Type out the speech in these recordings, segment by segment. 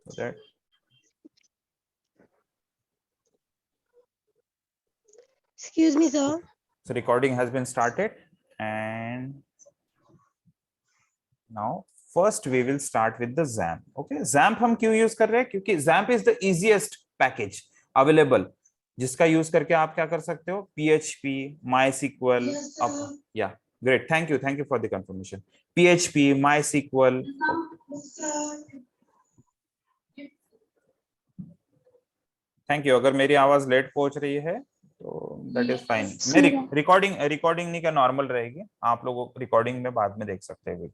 That Excuse me, sir. so recording has been started, and now first we will start with the XAMPP. Okay, XAMPP हम क्यों use कर रहे हैं? क्योंकि XAMPP is the easiest package available, जिसका use करके आप क्या कर सकते हो? PHP, MySQL. Yeah, great. Thank you for the confirmation. PHP, MySQL. Thank you. अगर मेरी आवाज लेट पहुंच रही है तो दैट इज फाइन. मेरी रिकॉर्डिंग नहीं, क्या नॉर्मल रहेगी. आप लोग रिकॉर्डिंग में बाद में देख सकते हैं.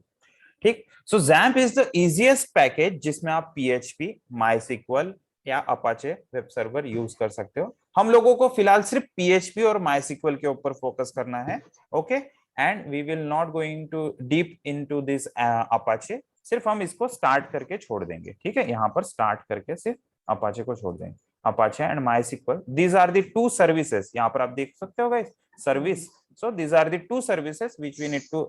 ठीक. सो XAMPP is the easiest package जिसमें आप PHP, MySQL या अपाचे वेब सर्वर यूज कर सकते हो. हम लोगों को फिलहाल सिर्फ PHP और MySQL के ऊपर फोकस करना है. Okay, and we will not going to deep into this Apache. सिर्फ हम इसको स्टार्ट करके छोड़ देंगे. ठीक है, यहाँ पर स्टार्ट करके सिर्फ अपाचे को छोड़ देंगे. Apache and MySQL, these are the two services. यहाँ पर आप देख सकते हो guys, service. So these are the two services which we need to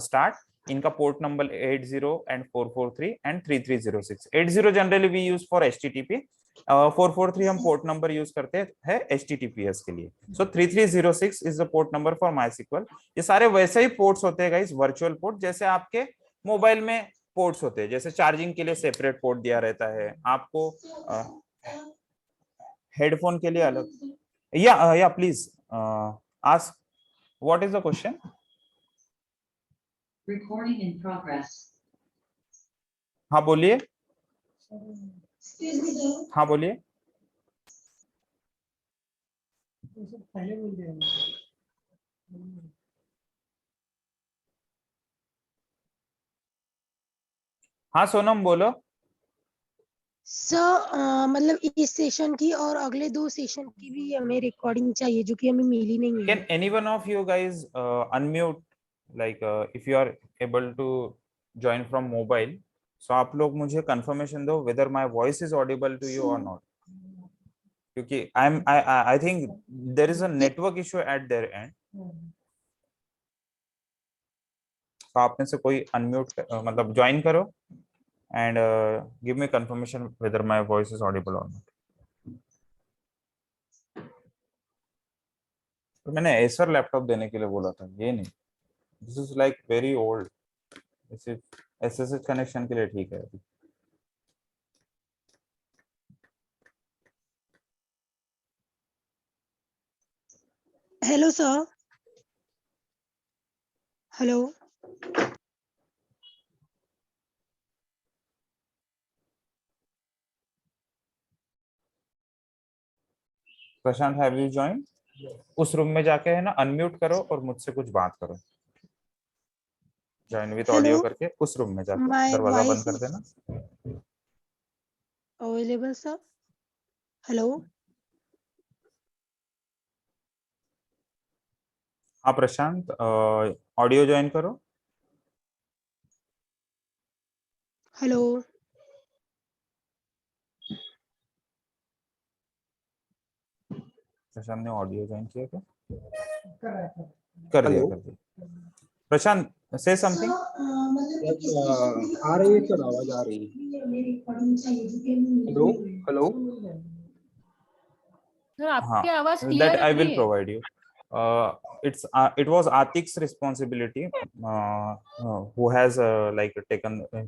start. इनका port number 80 and 443 and 3306. 80 generally we use for HTTP. 443 हम पोर्ट नंबर यूज करते हैं HTTPS के लिए. So 3306 is the port number for MySQL. ये सारे वैसे ही ports होते हैं guys, वर्चुअल पोर्ट, जैसे आपके मोबाइल में पोर्ट्स होते हैं. जैसे चार्जिंग के लिए सेपरेट पोर्ट दिया रहता है आपको, हेडफोन के लिए अलग. या please ask what is the question. Recording in progress. हाँ बोलिए. हाँ बोलिए. हाँ सोनम बोलो. सर मतलब इस सेशन की और अगले 2 सेशन की भी हमें रिकॉर्डिंग चाहिए, जो कि हमें मिली नहीं है. Can anyone of you guys unmute, like if you are able to join from mobile. So आप लोग मुझे कंफर्मेशन दो whether my voice is audible to you और नॉट. क्योंकि I think there is a network issue at their end. तो आप में से कोई अनम्यूट मतलब ज्वाइन करो and give me confirmation whether my voice is audible or not. तो मैंने एसर लैपटॉप देने के लिए बोला था, ये नहीं. This is like very old. This is SSH connection के लिए ठीक है. Hello sir. Hello. Prashant, have you join? उस रूम में जाके है ना, अनम्यूट करो और मुझसे कुछ बात करो. ज्वाइन विद ऑडियो करके उस रूम में जाके दरवाजा बंद कर देना. Available sir. हेलो. हाँ प्रशांत, ऑडियो ज्वाइन करो. हेलो. प्रशांत ने ऑडियो ज्वाइन किया क्या? कर दिया. प्रशांत, say something. आ रही है सर, आवाज आ रही है. हेलो. सर आपकी आवाज that clear I will provide you. It was Atik's responsibility, who has like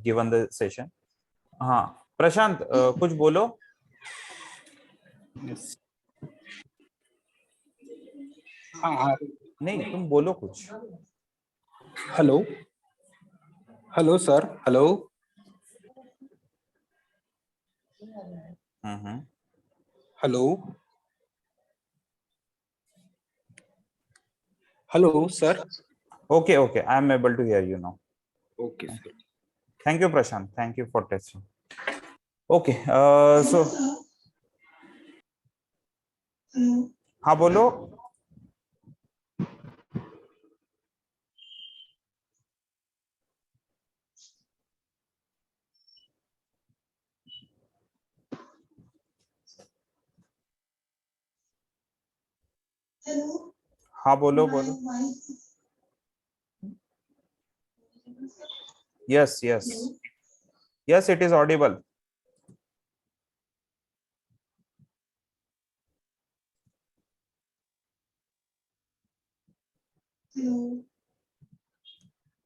given the session. हाँ प्रशांत, कुछ बोलो. नहीं, तुम बोलो कुछ. Hello. Hello sir. Hello. Hello. Hello sir. Okay, I am able to hear you now. Okay sir. Thank you Prashant, thank you for testing. Okay, so हाँ बोलो. हाँ बोलो. Yes, it is audible.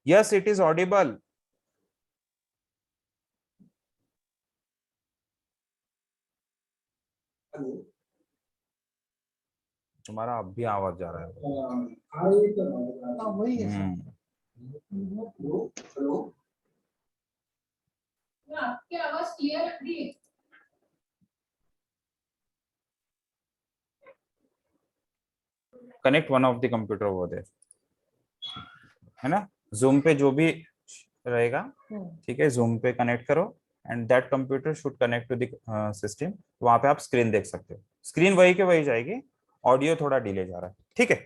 Yes, it is audible. तुम्हारा अब भी आवाज जा रहा है। आपकी आवाज क्लियर है। Connect one of the computer over there, है ना। जूम पे जो भी रहेगा, ठीक है, जूम पे कनेक्ट करो and that computer should connect to the system. वहां पे आप स्क्रीन देख सकते हो, स्क्रीन वही के वही जाएगी, ऑडियो थोड़ा डिले जा रहा है, ठीक है।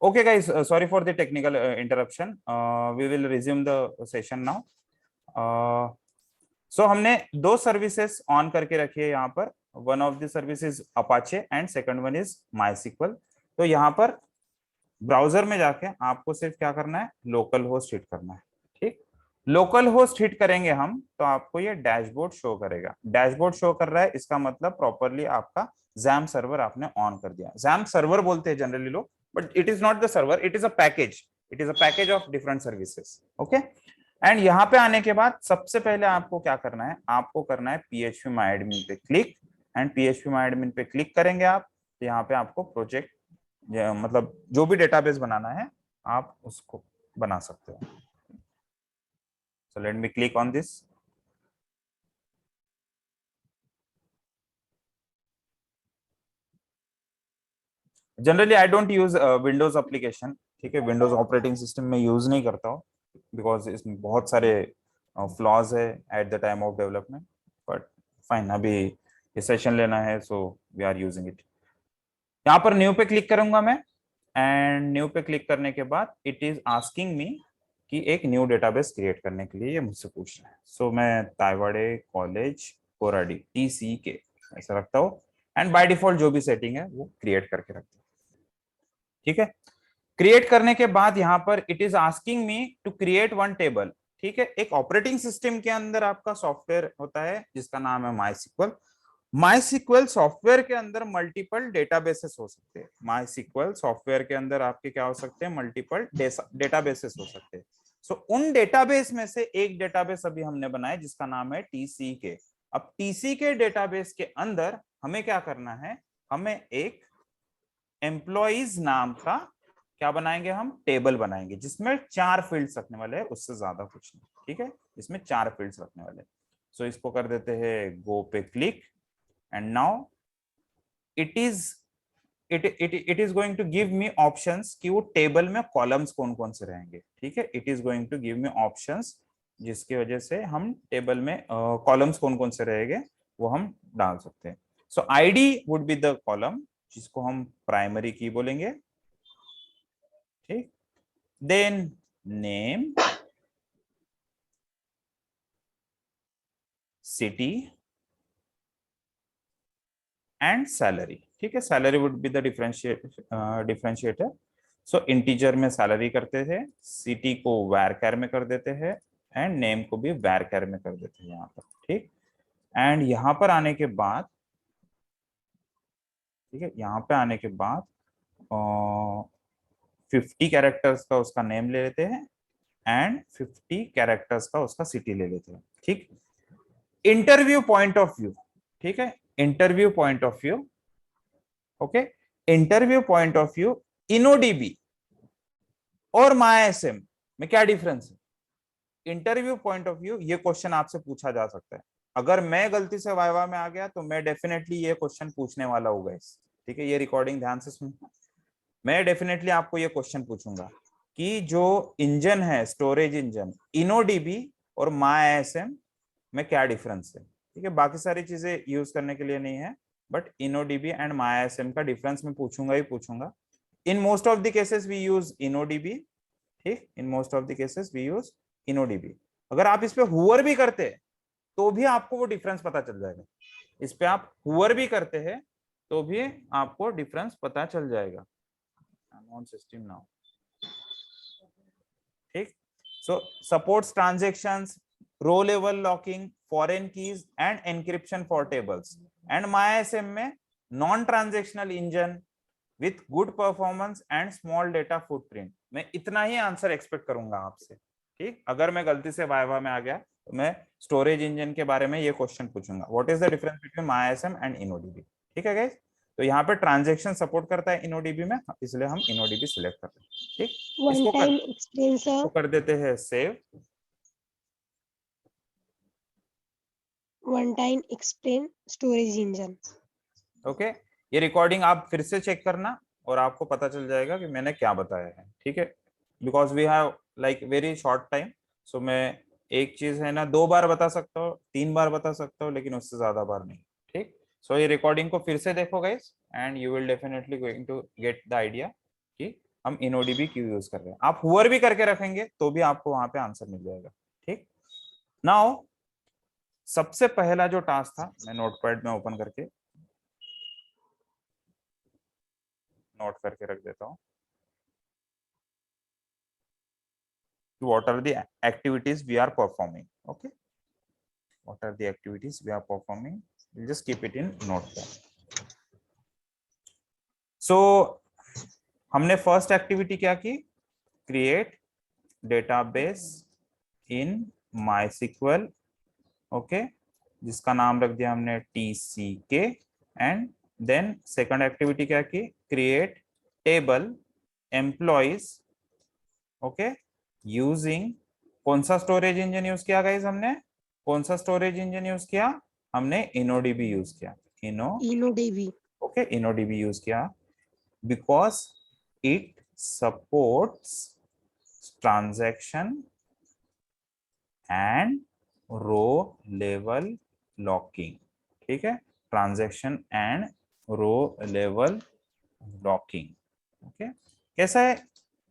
Okay guys, sorry for the technical interruption, we will resume the session now. So हमने दो सर्विसेज ऑन करके रखी है यहाँ पर, one of the service is Apache and second one is MySQL. तो यहाँ पर ब्राउजर में जाके आपको सिर्फ क्या करना है, लोकल होस्ट हिट करना है, ठीक। लोकल होस्ट हिट करेंगे हम तो आपको ये डैशबोर्ड शो करेगा। डैशबोर्ड शो कर रहा है, इसका मतलब प्रॉपरली आपका जैम सर्वर आपने ऑन कर दिया। जैम सर्वर बोलते हैं जनरली लोग, but it is not the server, it is a package, it is a package of different services, okay. And यहाँ पे आने के बाद सबसे पहले आपको क्या करना है, आपको करना है PHP My Admin पे click, and PHP My Admin पे क्लिक करेंगे आप, तो यहाँ पे आपको प्रोजेक्ट मतलब जो भी डेटाबेस बनाना है आप उसको बना सकते हो। So let me click on this. Generally I don't use Windows application, ठीक है, विंडोज ऑपरेटिंग सिस्टम में यूज नहीं करता हूँ बिकॉज इसमें बहुत सारे फ्लॉज है at the time of development, but fine, अभी ये सेशन लेना है so we are using it. यहाँ पर न्यू पे क्लिक करूंगा मैं, एंड न्यू पे क्लिक करने के बाद इट इज आस्किंग मी कि एक न्यू डेटाबेस क्रिएट करने के लिए ये मुझसे पूछ रहा है। सो मैं ताइवाड़े कॉलेज कोराडी TCK ऐसा रखता हूँ, एंड बाय डिफॉल्ट जो भी सेटिंग है वो क्रिएट करके रखता हूँ, ठीक है। क्रिएट करने के बाद यहाँ पर it is asking me to create one table, ठीक है। एक ऑपरेटिंग सिस्टम के अंदर आपका सॉफ्टवेयर होता है जिसका नाम है माइस्क्ल। माइस्क्ल सॉफ्टवेयर के अंदर मल्टीपल डेटाबेसेस हो सकते हैं। माइस्क्ल सॉफ्टवेयर के अंदर आपके क्या हो सकते हैं, मल्टीपल डेटाबेसेस हो सकते हैं। सो उन डेटाबेस में से एक डेटाबेस अभी हमने बनाया जिसका नाम है TCK। अब TCK डेटाबेस के अंदर हमें क्या करना है, हमें एक एम्प्लॉइज नाम का क्या बनाएंगे, हम टेबल बनाएंगे जिसमें 4 फील्ड्स रखने वाले हैं, उससे ज्यादा कुछ नहीं, ठीक है। इसमें 4 फील्ड्स रखने वाले। सो इसको कर देते हैं गो पे click, and now it is going to give me options कि वो टेबल में कॉलम्स कौन कौन से रहेंगे, ठीक है। It is going to give me options जिसकी वजह से हम टेबल में कॉलम्स कौन कौन से रहेंगे वो हम डाल सकते हैं। So ID would be the column जिसको हम प्राइमरी की बोलेंगे, ठीक। Then name, city and salary, ठीक है। Salary would be the differentiator. So integer में सैलरी करते थे, सिटी को varchar में कर देते हैं, एंड नेम को भी varchar में कर देते हैं यहाँ पर, ठीक। एंड यहाँ पर आने के बाद, ठीक है, यहाँ पे आने के बाद 50 कैरेक्टर्स का उसका नेम ले लेते हैं एंड 50 कैरेक्टर्स का उसका सिटी ले लेते हैं, ठीक। इंटरव्यू पॉइंट ऑफ व्यू, ठीक है, interview point of view, okay. Interview point of view, InnoDB और MySM में क्या डिफरेंस है। इंटरव्यू पॉइंट ऑफ व्यू, ये क्वेश्चन आपसे पूछा जा सकता है। अगर मैं गलती से वाइवा में आ गया तो मैं डेफिनेटली ये क्वेश्चन पूछने वाला हूँ गाइस, ठीक है। ये रिकॉर्डिंग ध्यान से सुनना, मैं डेफिनेटली आपको ये क्वेश्चन पूछूंगा कि जो इंजन है, स्टोरेज इंजन, InnoDB और MySM में क्या डिफरेंस है, ठीक है। बाकी सारी चीजें यूज करने के लिए नहीं है, बट InnoDB एंड MySM का डिफरेंस मैं पूछूंगा ही पूछूंगा। In most of the cases we use InnoDB, ठीक, in most of the cases we use InnoDB। अगर आप इस पे हुवर भी करते तो भी आपको वो डिफरेंस पता चल जाएगा। इस पे आप हुवर भी करते हैं तो भी आपको डिफरेंस पता चल जाएगा। ऑन सिस्टम नाउ, ठीक। So supports transactions, row level locking, foreign keys and encryption for tables, and MySM में non transactional engine, with good performance and small data footprint. मैं इतना ही आंसर एक्सपेक्ट करूंगा आपसे, ठीक। अगर मैं गलती से वाइवा में आ गया तो मैं स्टोरेज इंजन के बारे में ये क्वेश्चन पूछूंगा, what is the difference between MyISM and InnoDB, ठीक है गाइस। तो यहाँ पे ट्रांजेक्शन सपोर्ट करता है InnoDB में, इसलिए हम InnoDB सिलेक्ट करते हैं, ठीक। One time explain sir. इसको कर देते हैं save. One time explain storage engine. Okay, ये रिकॉर्डिंग आप फिर से चेक करना और आपको पता चल जाएगा कि मैंने क्या बताया है, ठीक है। Because we have like very short time, so मैं एक चीज है ना 2 बार बता सकता हूँ, 3 बार बता सकता हूँ, लेकिन उससे ज्यादा बार नहीं, ठीक। सो ये रिकॉर्डिंग को फिर से देखो guys and you will definitely going to get the idea कि हम InnoDB क्यों यूज कर रहे हैं। आप हुवर भी करके रखेंगे तो भी आपको वहां पे आंसर मिल जाएगा, ठीक। नाउ सबसे पहला जो टास्क था, मैं नोटपैड में ओपन करके नोट करके रख देता हूँ। What are the activities we are performing? Okay, what are the activities we are performing? We'll just keep it in notepad. So हमने फर्स्ट एक्टिविटी क्या की, create database in MySQL, okay, जिसका नाम रख दिया हमने TCK। And then second activity क्या की, create table employees, okay, using कौन सा स्टोरेज इंजन यूज किया गाइस, हमने कौन सा स्टोरेज इंजन यूज किया, हमने InnoDB यूज किया, InnoDB। ओके, InnoDB यूज किया because it supports transaction and row level locking, ठीक है, transaction and row level locking, okay. कैसा है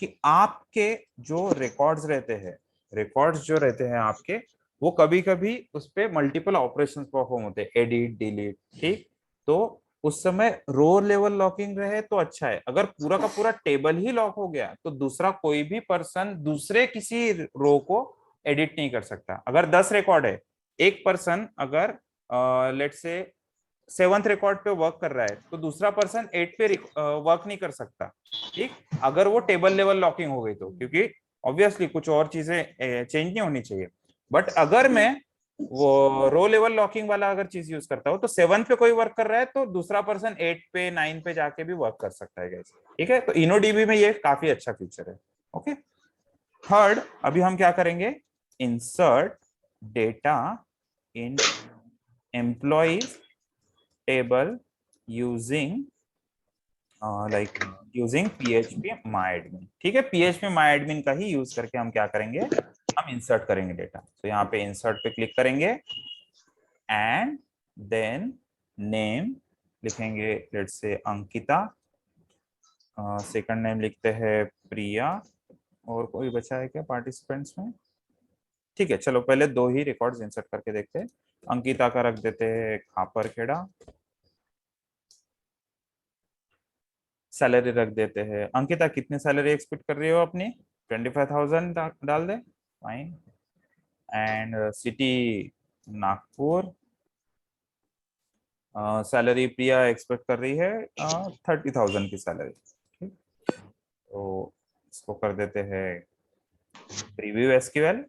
कि आपके जो रिकॉर्ड्स रहते हैं, रिकॉर्ड्स जो रहते हैं आपके, वो कभी कभी उस पे मल्टीपल ऑपरेशंस परफॉर्म होते हैं, एडिट डिलीट, ठीक। तो उस समय रो लेवल लॉकिंग रहे तो अच्छा है। अगर पूरा का पूरा टेबल ही लॉक हो गया तो दूसरा कोई भी पर्सन दूसरे किसी रो को एडिट नहीं कर सकता। अगर 10 रिकॉर्ड है, एक पर्सन अगर लेट से 7th रिकॉर्ड पे वर्क कर रहा है तो दूसरा पर्सन 8 पे वर्क नहीं कर सकता, ठीक। अगर वो टेबल लेवल लॉकिंग हो गई तो, क्योंकि ऑब्वियसली कुछ और चीजें चेंज नहीं होनी चाहिए। बट अगर मैं वो रो लेवल लॉकिंग वाला अगर चीज यूज करता हूँ तो 7th पे कोई वर्क कर रहा है तो दूसरा पर्सन 8 पे 9 पे जाके भी वर्क कर सकता है गाइस, ठीक है। तो InnoDB में ये काफी अच्छा फीचर है, ओके। थर्ड, अभी हम क्या करेंगे, insert data in employees table using like using PHP MyAdmin, ठीक है। PHP MyAdmin का ही यूज करके हम क्या करेंगे, हम इंसर्ट करेंगे डेटा। तो यहाँ पे इंसर्ट पे क्लिक करेंगे एंड देन नेम लिखेंगे, let's say Ankita, second name लिखते हैं प्रिया, और कोई बचा है क्या पार्टिसिपेंट्स में, ठीक है। चलो पहले 2 ही रिकॉर्ड्स इंसर्ट करके देखते हैं। अंकिता का रख देते हैं खापरखेड़ा, सैलरी रख देते हैं, अंकिता कितनी सैलरी एक्सपेक्ट कर रही हो अपनी, 25,000 डाल दे, fine. And city Nagpur, salary Priya expect कर रही है 30,000 की सैलरी, ठीक। तो इसको कर देते हैं preview SQL,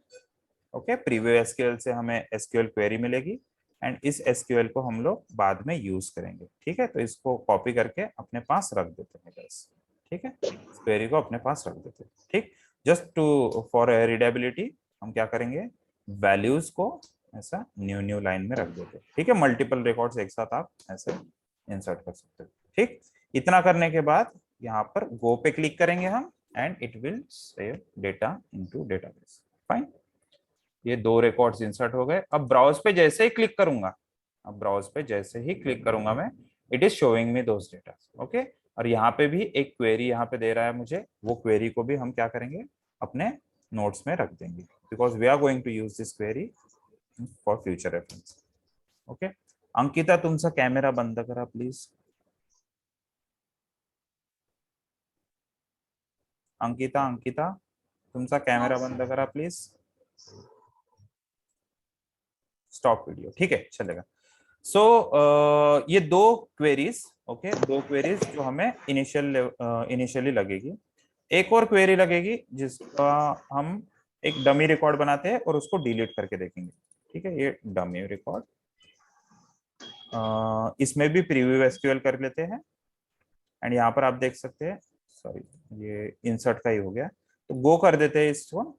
okay. Preview SQL से हमें SQL क्वेरी मिलेगी एंड इस SQL को हम लोग बाद में यूज करेंगे, ठीक है। तो इसको कॉपी करके अपने पास रख देते हैं गाइस, ठीक है। इस क्वेरी को अपने पास रख देते हैं, ठीक। जस्ट टू फॉर रीडेबिलिटी हम क्या करेंगे, वैल्यूज को ऐसा न्यू लाइन में रख देते हैं, ठीक है। मल्टीपल रिकॉर्ड्स एक साथ आप ऐसे इंसर्ट कर सकते हो, ठीक। इतना करने के बाद यहाँ पर गो पे क्लिक करेंगे हम and it will save data into database, fine. ये 2 रिकॉर्ड्स इंसर्ट हो गए। अब ब्राउज पे जैसे ही क्लिक करूंगा, अब ब्राउज पे जैसे ही क्लिक करूंगा मैं, it is showing me those data, okay. और यहाँ पे भी एक क्वेरी यहाँ पे दे रहा है मुझे, वो क्वेरी को भी हम क्या करेंगे, अपने नोट्स में रख देंगे, because we are going to use this query for future reference, okay. Ankita तुमचा कॅमेरा बंद करा प्लीज, अंकिता तुमचा कॅमेरा बंद करा प्लीज, स्टॉप वीडियो, ठीक है चलेगा। सो ये दो क्वेरीज, ओके, दो क्वेरीज जो हमें इनिशियली लगेगी। एक और क्वेरी लगेगी जिसका हम एक डमी रिकॉर्ड बनाते हैं और उसको डिलीट करके देखेंगे। ठीक है, ये डमी रिकॉर्ड, इसमें भी प्रीव्यू एसक्यूएल कर लेते हैं। एंड यहाँ पर आप देख सकते हैं, सॉरी ये इंसर्ट का ही हो गया, तो गो कर देते हैं इसको।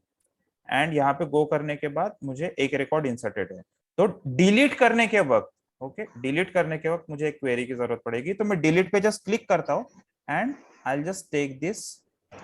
एंड यहाँ पे गो करने के बाद मुझे एक रिकॉर्ड इंसर्टेड है, तो डिलीट करने के वक्त, ओके, डिलीट करने के वक्त मुझे एक क्वेरी की जरूरत पड़ेगी, तो मैं डिलीट पे जस्ट क्लिक करता हूँ and I just take this,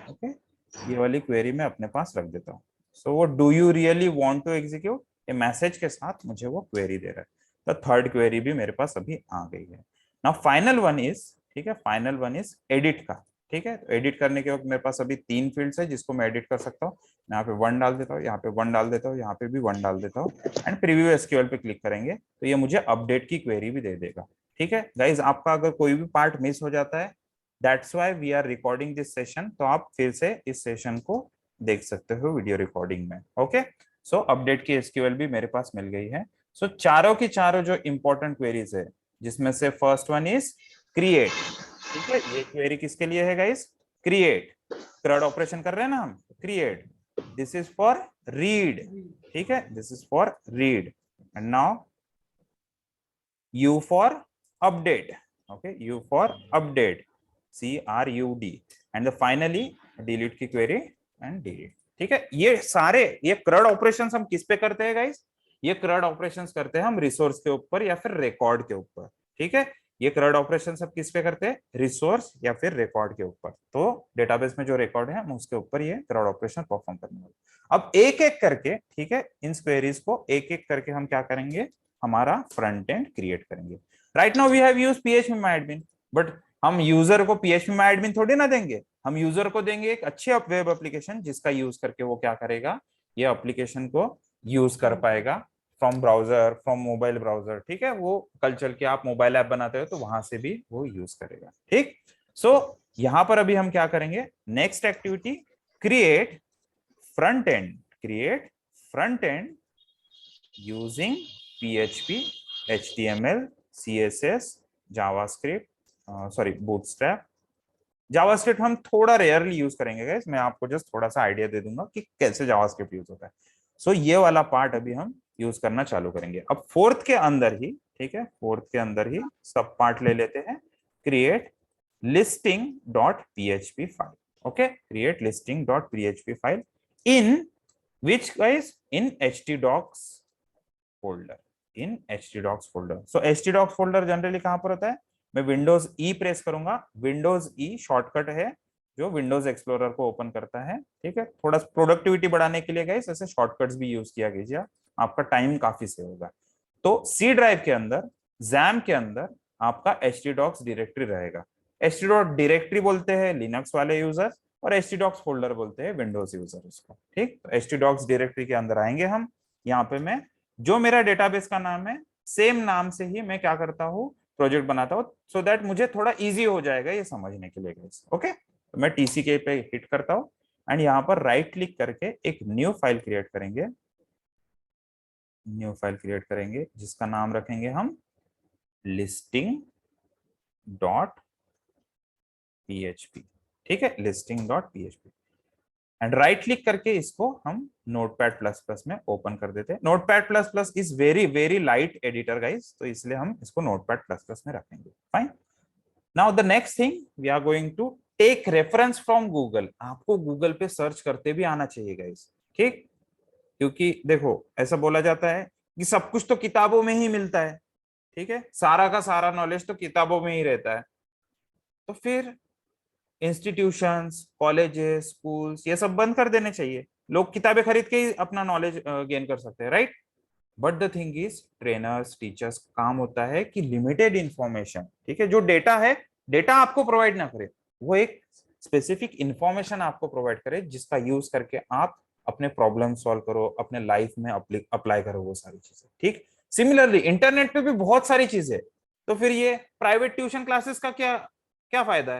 okay, ये वाली क्वेरी मैं अपने पास रख देता हूँ। सो वो do you really want to execute, ये मैसेज के साथ मुझे वो क्वेरी दे रहा है। तो थर्ड क्वेरी भी मेरे पास अभी आ गई है। नाउ फाइनल वन इज, ठीक है, फाइनल वन इज एडिट का। ठीक है, तो एडिट करने के वक्त मेरे पास अभी 3 फील्ड्स है जिसको मैं एडिट कर सकता हूँ। यहाँ पे 1 डाल देता हूँ, यहाँ पे 1 डाल देता हूँ, यहाँ पे भी 1 डाल देता हूँ एंड प्रीव्यू एसक्यूएल पे क्लिक करेंगे तो ये मुझे अपडेट की क्वेरी भी दे देगा। ठीक है गाइज, आपका अगर कोई भी पार्ट मिस हो जाता है, that's why we are recording this session, तो आप फिर से इस सेशन को देख सकते हो वीडियो रिकॉर्डिंग में। ओके, सो अपडेट की एसक्यूएल भी मेरे पास मिल गई है। सो चारों की चारों जो इंपॉर्टेंट क्वेरीज है, जिसमें से फर्स्ट वन इज क्रिएट। ठीक है, ये क्वेरी किसके लिए है गाइस? क्रिएट, क्रड ऑपरेशन कर रहे हैं ना हम, create, this is for read. ठीक है, this is for read. And now you for update, okay, you for update, CRUD, and finally delete की क्वेरी एंड डिलीट। ठीक है, ये सारे ये क्रड ऑपरेशंस हम किस पे करते हैं गाइस? ये क्रड ऑपरेशंस करते हैं हम रिसोर्स के ऊपर या फिर रिकॉर्ड के ऊपर। ठीक है, ये क्रड ऑपरेशन सब किस पे करते हैं? रिसोर्स या फिर रिकॉर्ड के ऊपर। तो डेटाबेस में जो रिकॉर्ड है हम उसके ऊपर ये क्रड ऑपरेशन परफॉर्म करने वाले। अब एक एक करके, ठीक है, इन क्वेरीज को एक एक करके हम क्या करेंगे, हमारा फ्रंट एंड क्रिएट करेंगे। Right now we have used phpMyAdmin, but हम यूजर को phpMyAdmin थोड़ी ना देंगे, हम यूजर को देंगे एक अच्छी वेब एप्लीकेशन जिसका यूज करके वो क्या करेगा, ये एप्लीकेशन को यूज कर पाएगा from browser, from mobile browser. ठीक है, वो कल चल के आप मोबाइल ऐप बनाते हो तो वहां से भी वो यूज करेगा। ठीक, सो यहां पर अभी हम क्या करेंगे, next activity, create front end, create front end using PHP, HTML, CSS, JavaScript, sorry bootstrap. JavaScript हम थोड़ा रेयरली यूज करेंगे गाइस, मैं आपको जस्ट थोड़ा सा आइडिया दे दूंगा कि कैसे जावास्क्रिप्ट यूज होता है। सो ये वाला पार्ट अभी हम यूज करना चालू करेंगे। अब फोर्थ के अंदर ही, ठीक है, फोर्थ के अंदर ही सब पार्ट ले लेते हैं, create listing dot PHP file. Okay, create listing dot PHP file in which guys, in htdocs folder, in htdocs folder. So htdocs folder generally कहां पर होता है? मैं विंडोज ई प्रेस करूंगा, विंडोज ई शॉर्टकट है जो विंडोज एक्सप्लोरर को ओपन करता है। ठीक है, थोड़ा प्रोडक्टिविटी बढ़ाने के लिए गाइस ऐसे शॉर्टकट्स भी यूज किया कीजिए, आपका टाइम काफी सेव होगा। तो सी ड्राइव के अंदर, जैम के अंदर आपका htdocs डायरेक्टरी रहेगा। htdocs डायरेक्टरी बोलते हैं लिनक्स वाले यूजर और htdocs फोल्डर बोलते हैं विंडोज यूजर उसको। ठीक, तो htdocs डायरेक्टरी के अंदर आएंगे हम। यहाँ पे मैं जो मेरा डेटाबेस का नाम है सेम नाम से ही मैं क्या करता हूँ, प्रोजेक्ट बनाता हूँ, सो दैट मुझे थोड़ा इजी हो जाएगा ये समझने के लिए गाइस। ओके, तो मैं TCK पे हिट करता हूँ एंड यहाँ पर राइट क्लिक करके एक न्यू फाइल क्रिएट करेंगे, न्यू फाइल क्रिएट करेंगे जिसका नाम रखेंगे हम लिस्टिंग डॉट PHP। ठीक है, listing dot PHP, and right click करके इसको हम नोटपैड प्लस प्लस में ओपन कर देते हैं। Notepad plus plus is very very light editor guys, तो इसलिए हम इसको नोटपैड प्लस प्लस में रखेंगे। Fine, now the next thing we are going to take reference from Google. आपको गूगल पे सर्च करते भी आना चाहिए गाइस। ठीक, क्योंकि देखो ऐसा बोला जाता है कि सब कुछ तो किताबों में ही मिलता है। ठीक है, सारा का सारा नॉलेज तो किताबों में ही रहता है, तो फिर इंस्टीट्यूशंस, कॉलेजेस, स्कूल्स ये सब बंद कर देने चाहिए। लोग किताबें खरीद के ही अपना नॉलेज गेन कर सकते हैं, right? But the thing is, trainers, teachers काम होता है कि लिमिटेड इंफॉर्मेशन, ठीक है, जो डेटा है, डेटा आपको प्रोवाइड ना करे, वो एक स्पेसिफिक इंफॉर्मेशन आपको प्रोवाइड करे जिसका यूज करके आप अपने प्रॉब्लम सॉल्व करो, अपने लाइफ में अप्लाई करो वो सारी चीजें। ठीक, सिमिलरली इंटरनेट पे भी बहुत सारी चीजें, तो फिर ये प्राइवेट ट्यूशन क्लासेस का क्या क्या फायदा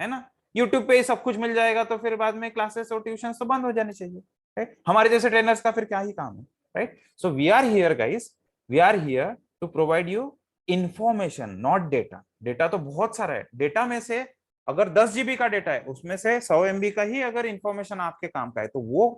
है ना? यूट्यूब पे ही सब कुछ मिल जाएगा तो फिर बाद में क्लासेस और ट्यूशन तो बंद हो जाने चाहिए, राइट? हमारे जैसे ट्रेनर्स का फिर क्या ही काम है, right? So we are here guys, we are here to provide you information not data. Data तो बहुत सारा है, डेटा में से अगर 10 GB का डेटा है उसमें से 100 MB का ही अगर इंफॉर्मेशन आपके काम का है तो वो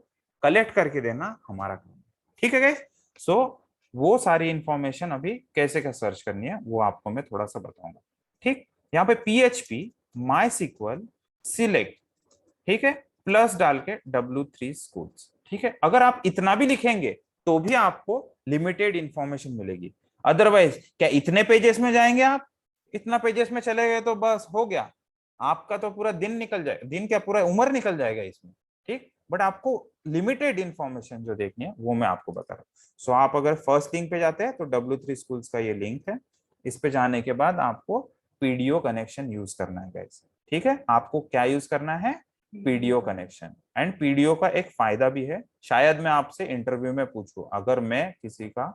कलेक्ट करके देना हमारा काम है। ठीक है गाइस। सो वो सारी इंफॉर्मेशन अभी कैसे क्या सर्च करनी है वो आपको मैं थोड़ा सा बताऊंगा। ठीक, यहाँ पे PHP MySQL सिलेक्ट, ठीक है, प्लस डाल के W3 स्कूल्स। ठीक है, अगर आप इतना भी लिखेंगे तो भी आपको लिमिटेड इंफॉर्मेशन मिलेगी। अदरवाइज क्या इतने पेजेस में जाएंगे आप, इतना पेजेस में चले गए तो बस हो गया, आपका तो पूरा दिन निकल जाएगा, दिन क्या पूरा उम्र निकल जाएगा इसमें। ठीक, बट आपको लिमिटेड इंफॉर्मेशन जो देखनी है वो मैं आपको बता रहा हूँ। सो आप अगर फर्स्ट लिंक पे जाते हैं तो W3 स्कूल्स का ये लिंक है, इस पे जाने के बाद आपको पीडीओ कनेक्शन यूज करना है गाइस। ठीक है, आपको क्या यूज करना है, पीडीओ कनेक्शन। एंड पीडीओ का एक फायदा भी है, शायद मैं आपसे इंटरव्यू में पूछूं, अगर मैं किसी का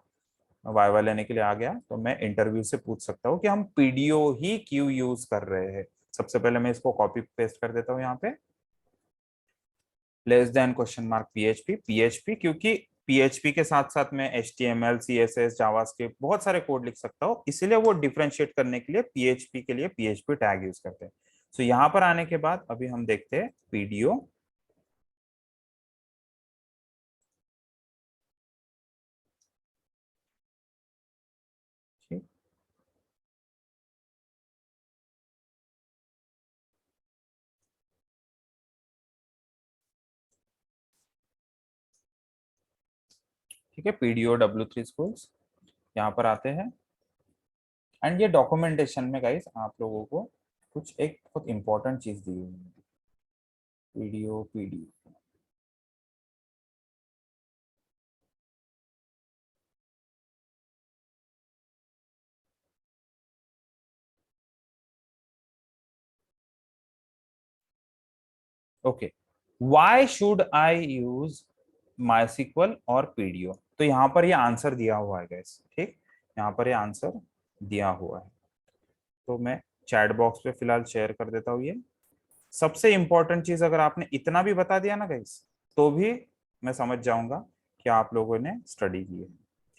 वाइवा लेने के लिए आ गया तो मैं इंटरव्यू से पूछ सकता हूँ कि हम पीडीओ ही क्यों यूज कर रहे हैं। सबसे पहले मैं इसको कॉपी पेस्ट कर देता हूँ यहाँ पे, less than question mark PHP, क्योंकि पीएचपी के साथ साथ मैं HTML CSS जावास्क्रिप्ट बहुत सारे कोड लिख सकता हूँ, इसीलिए वो डिफरेंशिएट करने के लिए पीएचपी के लिए पीएचपी टैग यूज करते हैं। सो यहाँ पर आने के बाद अभी हम देखते हैं पीडीओ। ठीक है, पीडीओ W3 स्कूल्स यहाँ पर आते हैं। एंड ये डॉक्यूमेंटेशन में गाइस आप लोगों को कुछ एक बहुत इंपॉर्टेंट चीज दी हुई है, PDO. Okay, why should I use MySQL और पीडीओ, तो यहाँ पर ये आंसर दिया हुआ है गाइस। ठीक, यहाँ पर ये आंसर दिया हुआ है, तो मैं चैट बॉक्स पे फिलहाल शेयर कर देता हूँ ये। सबसे इंपॉर्टेंट चीज अगर आपने इतना भी बता दिया ना गाइस तो भी मैं समझ जाऊंगा कि आप लोगों ने स्टडी की है।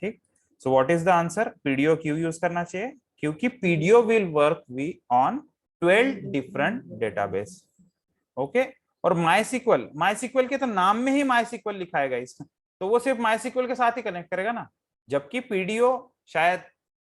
ठीक, so what is the answer, PDO क्यों यूज करना चाहिए, क्योंकि PDO will work we on 12 different database. Okay, और माई सिक्वल के तो नाम में ही माई लिखा है गाइस, तो वो सिर्फ माई के साथ ही कनेक्ट करेगा ना, जबकि पीडीओ शायद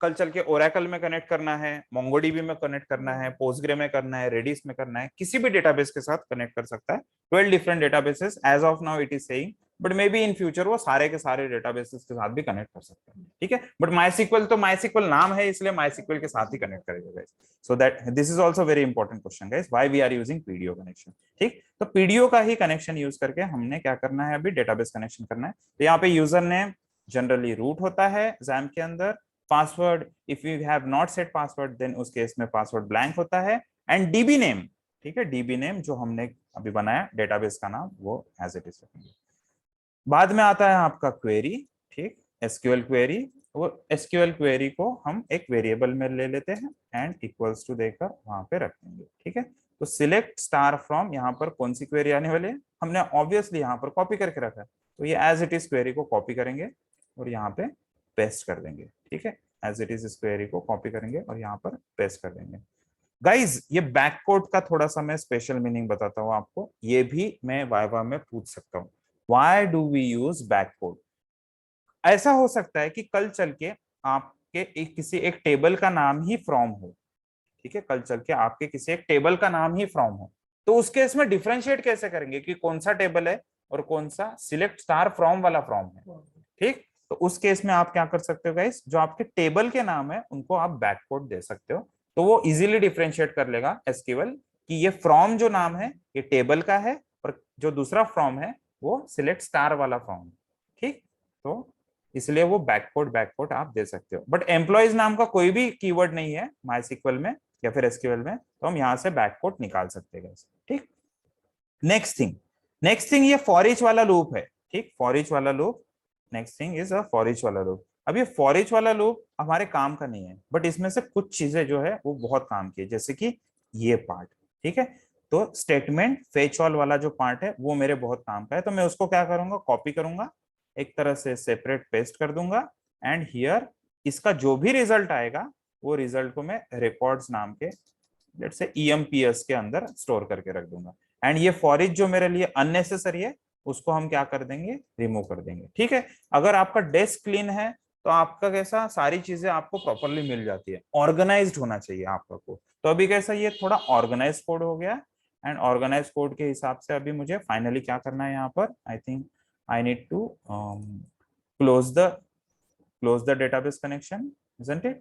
कल चल के ओरेकल में कनेक्ट करना है, मोंगोडीबी में कनेक्ट करना है, पोस्टग्रे में करना है, रेडिस में करना है, किसी भी डेटाबेस के साथ कनेक्ट कर सकता है। 12 different databases as of now it is saying, but may be in future वो सारे के सारे डेटाबेसेस के साथ भी कनेक्ट कर सकते हैं। ठीक है, बट माई सिक्वल नाम है इसलिए माई सिक्वल के साथ ही कनेक्ट करेगा guys. So that this is also very important question guys, why we are using PDO connection. ठीक, तो पीडीओ का ही कनेक्शन यूज करके हमने क्या करना है, अभी डेटाबेस कनेक्शन करना है। तो यहाँ पे यूजर नेम जनरली रूट होता है XAMPP के अंदर, password if you have not set password then उस केस में पासवर्ड ब्लैंक होता है, एंड डीबी नेम, ठीक है, डीबी नेम जो हमने अभी बनाया डेटाबेस का नाम वो एज इट इज रखेंगे। बाद में आता है आपका क्वेरी। ठीक, एसक्यूएल क्वेरी, वो एसक्यूएल क्वेरी को हम एक वेरिएबल में ले लेते हैं एंड इक्वल्स टू देकर वहां पे रख देंगे। ठीक है, तो सिलेक्ट स्टार फ्रॉम, यहाँ पर कौन सी क्वेरी आने वाली है, हमने ऑब्वियसली यहाँ पर कॉपी करके रखा है, तो ये एज इट इज क्वेरी को कॉपी करेंगे और यहाँ पे पेस्ट कर देंगे। ठीक है, एज इट इज इस क्वेरी को कॉपी करेंगे और यहाँ पर पेस्ट कर देंगे। गाइज ये बैककोड का थोड़ा सा मैं स्पेशल मीनिंग बताता हूँ आपको, ये भी मैं वाइवा में पूछ सकता हूँ, व्हाई डू वी यूज बैककोड। ऐसा हो सकता है कि कल चल के आपके किसी एक टेबल का नाम ही फ्रॉम हो। ठीक है, कल चल के आपके किसी एक टेबल का नाम ही फ्रॉम हो, तो उस केस में डिफरेंशिएट कैसे करेंगे कि कौन सा टेबल है और कौन सा सिलेक्ट स्टार फ्रॉम वाला फ्रॉम है। ठीक, तो उस केस में आप क्या कर सकते हो गाइस, जो आपके टेबल के नाम है उनको आप बैककोड दे सकते हो, तो वो इजीली डिफरेंशिएट कर लेगा एसक्यूएल कि ये फ्रॉम जो नाम है ये टेबल का है और जो दूसरा फ्रॉम है वो सिलेक्ट स्टार वाला फ्रॉम है। ठीक, तो इसलिए वो बैककोड आप दे सकते हो, बट एम्प्लॉयज नाम का कोई भी कीवर्ड नहीं है माइसिक्वल में या फिर एसक्यूएल में, तो हम यहाँ से बैककोड निकाल सकते हैं। ठीक, नेक्स्ट थिंग ये फॉर ईच वाला लूप है। ठीक, फॉर ईच वाला loop, next thing is a for each वाला लूप। अब ये फॉर ईच वाला लूप हमारे काम का नहीं है, बट इसमें से कुछ चीजें जो है वो बहुत काम की है, जैसे कि ये पार्ट। ठीक है, तो स्टेटमेंट फेच ऑल वाला जो पार्ट है वो मेरे बहुत काम का है, तो मैं उसको क्या करूंगा, कॉपी करूंगा, एक तरह से सेपरेट पेस्ट कर दूंगा, एंड हियर इसका जो भी रिजल्ट आएगा वो रिजल्ट को मैं रिकॉर्ड्स नाम के लेट्स से EMPS के अंदर स्टोर करके रख दूंगा। एंड ये फॉर ईच जो मेरे लिए अननेसेसरी है उसको हम क्या कर देंगे, रिमूव कर देंगे। ठीक है, अगर आपका डेस्क क्लीन है तो आपका कैसा सारी चीजें आपको प्रॉपरली मिल जाती है, ऑर्गेनाइज्ड होना चाहिए आपका कोड। तो अभी कैसा ये थोड़ा ऑर्गेनाइज कोड हो गया, एंड ऑर्गेनाइज कोड के हिसाब से अभी मुझे फाइनली क्या करना है यहाँ पर, I think I need to close the database connection, isn't it?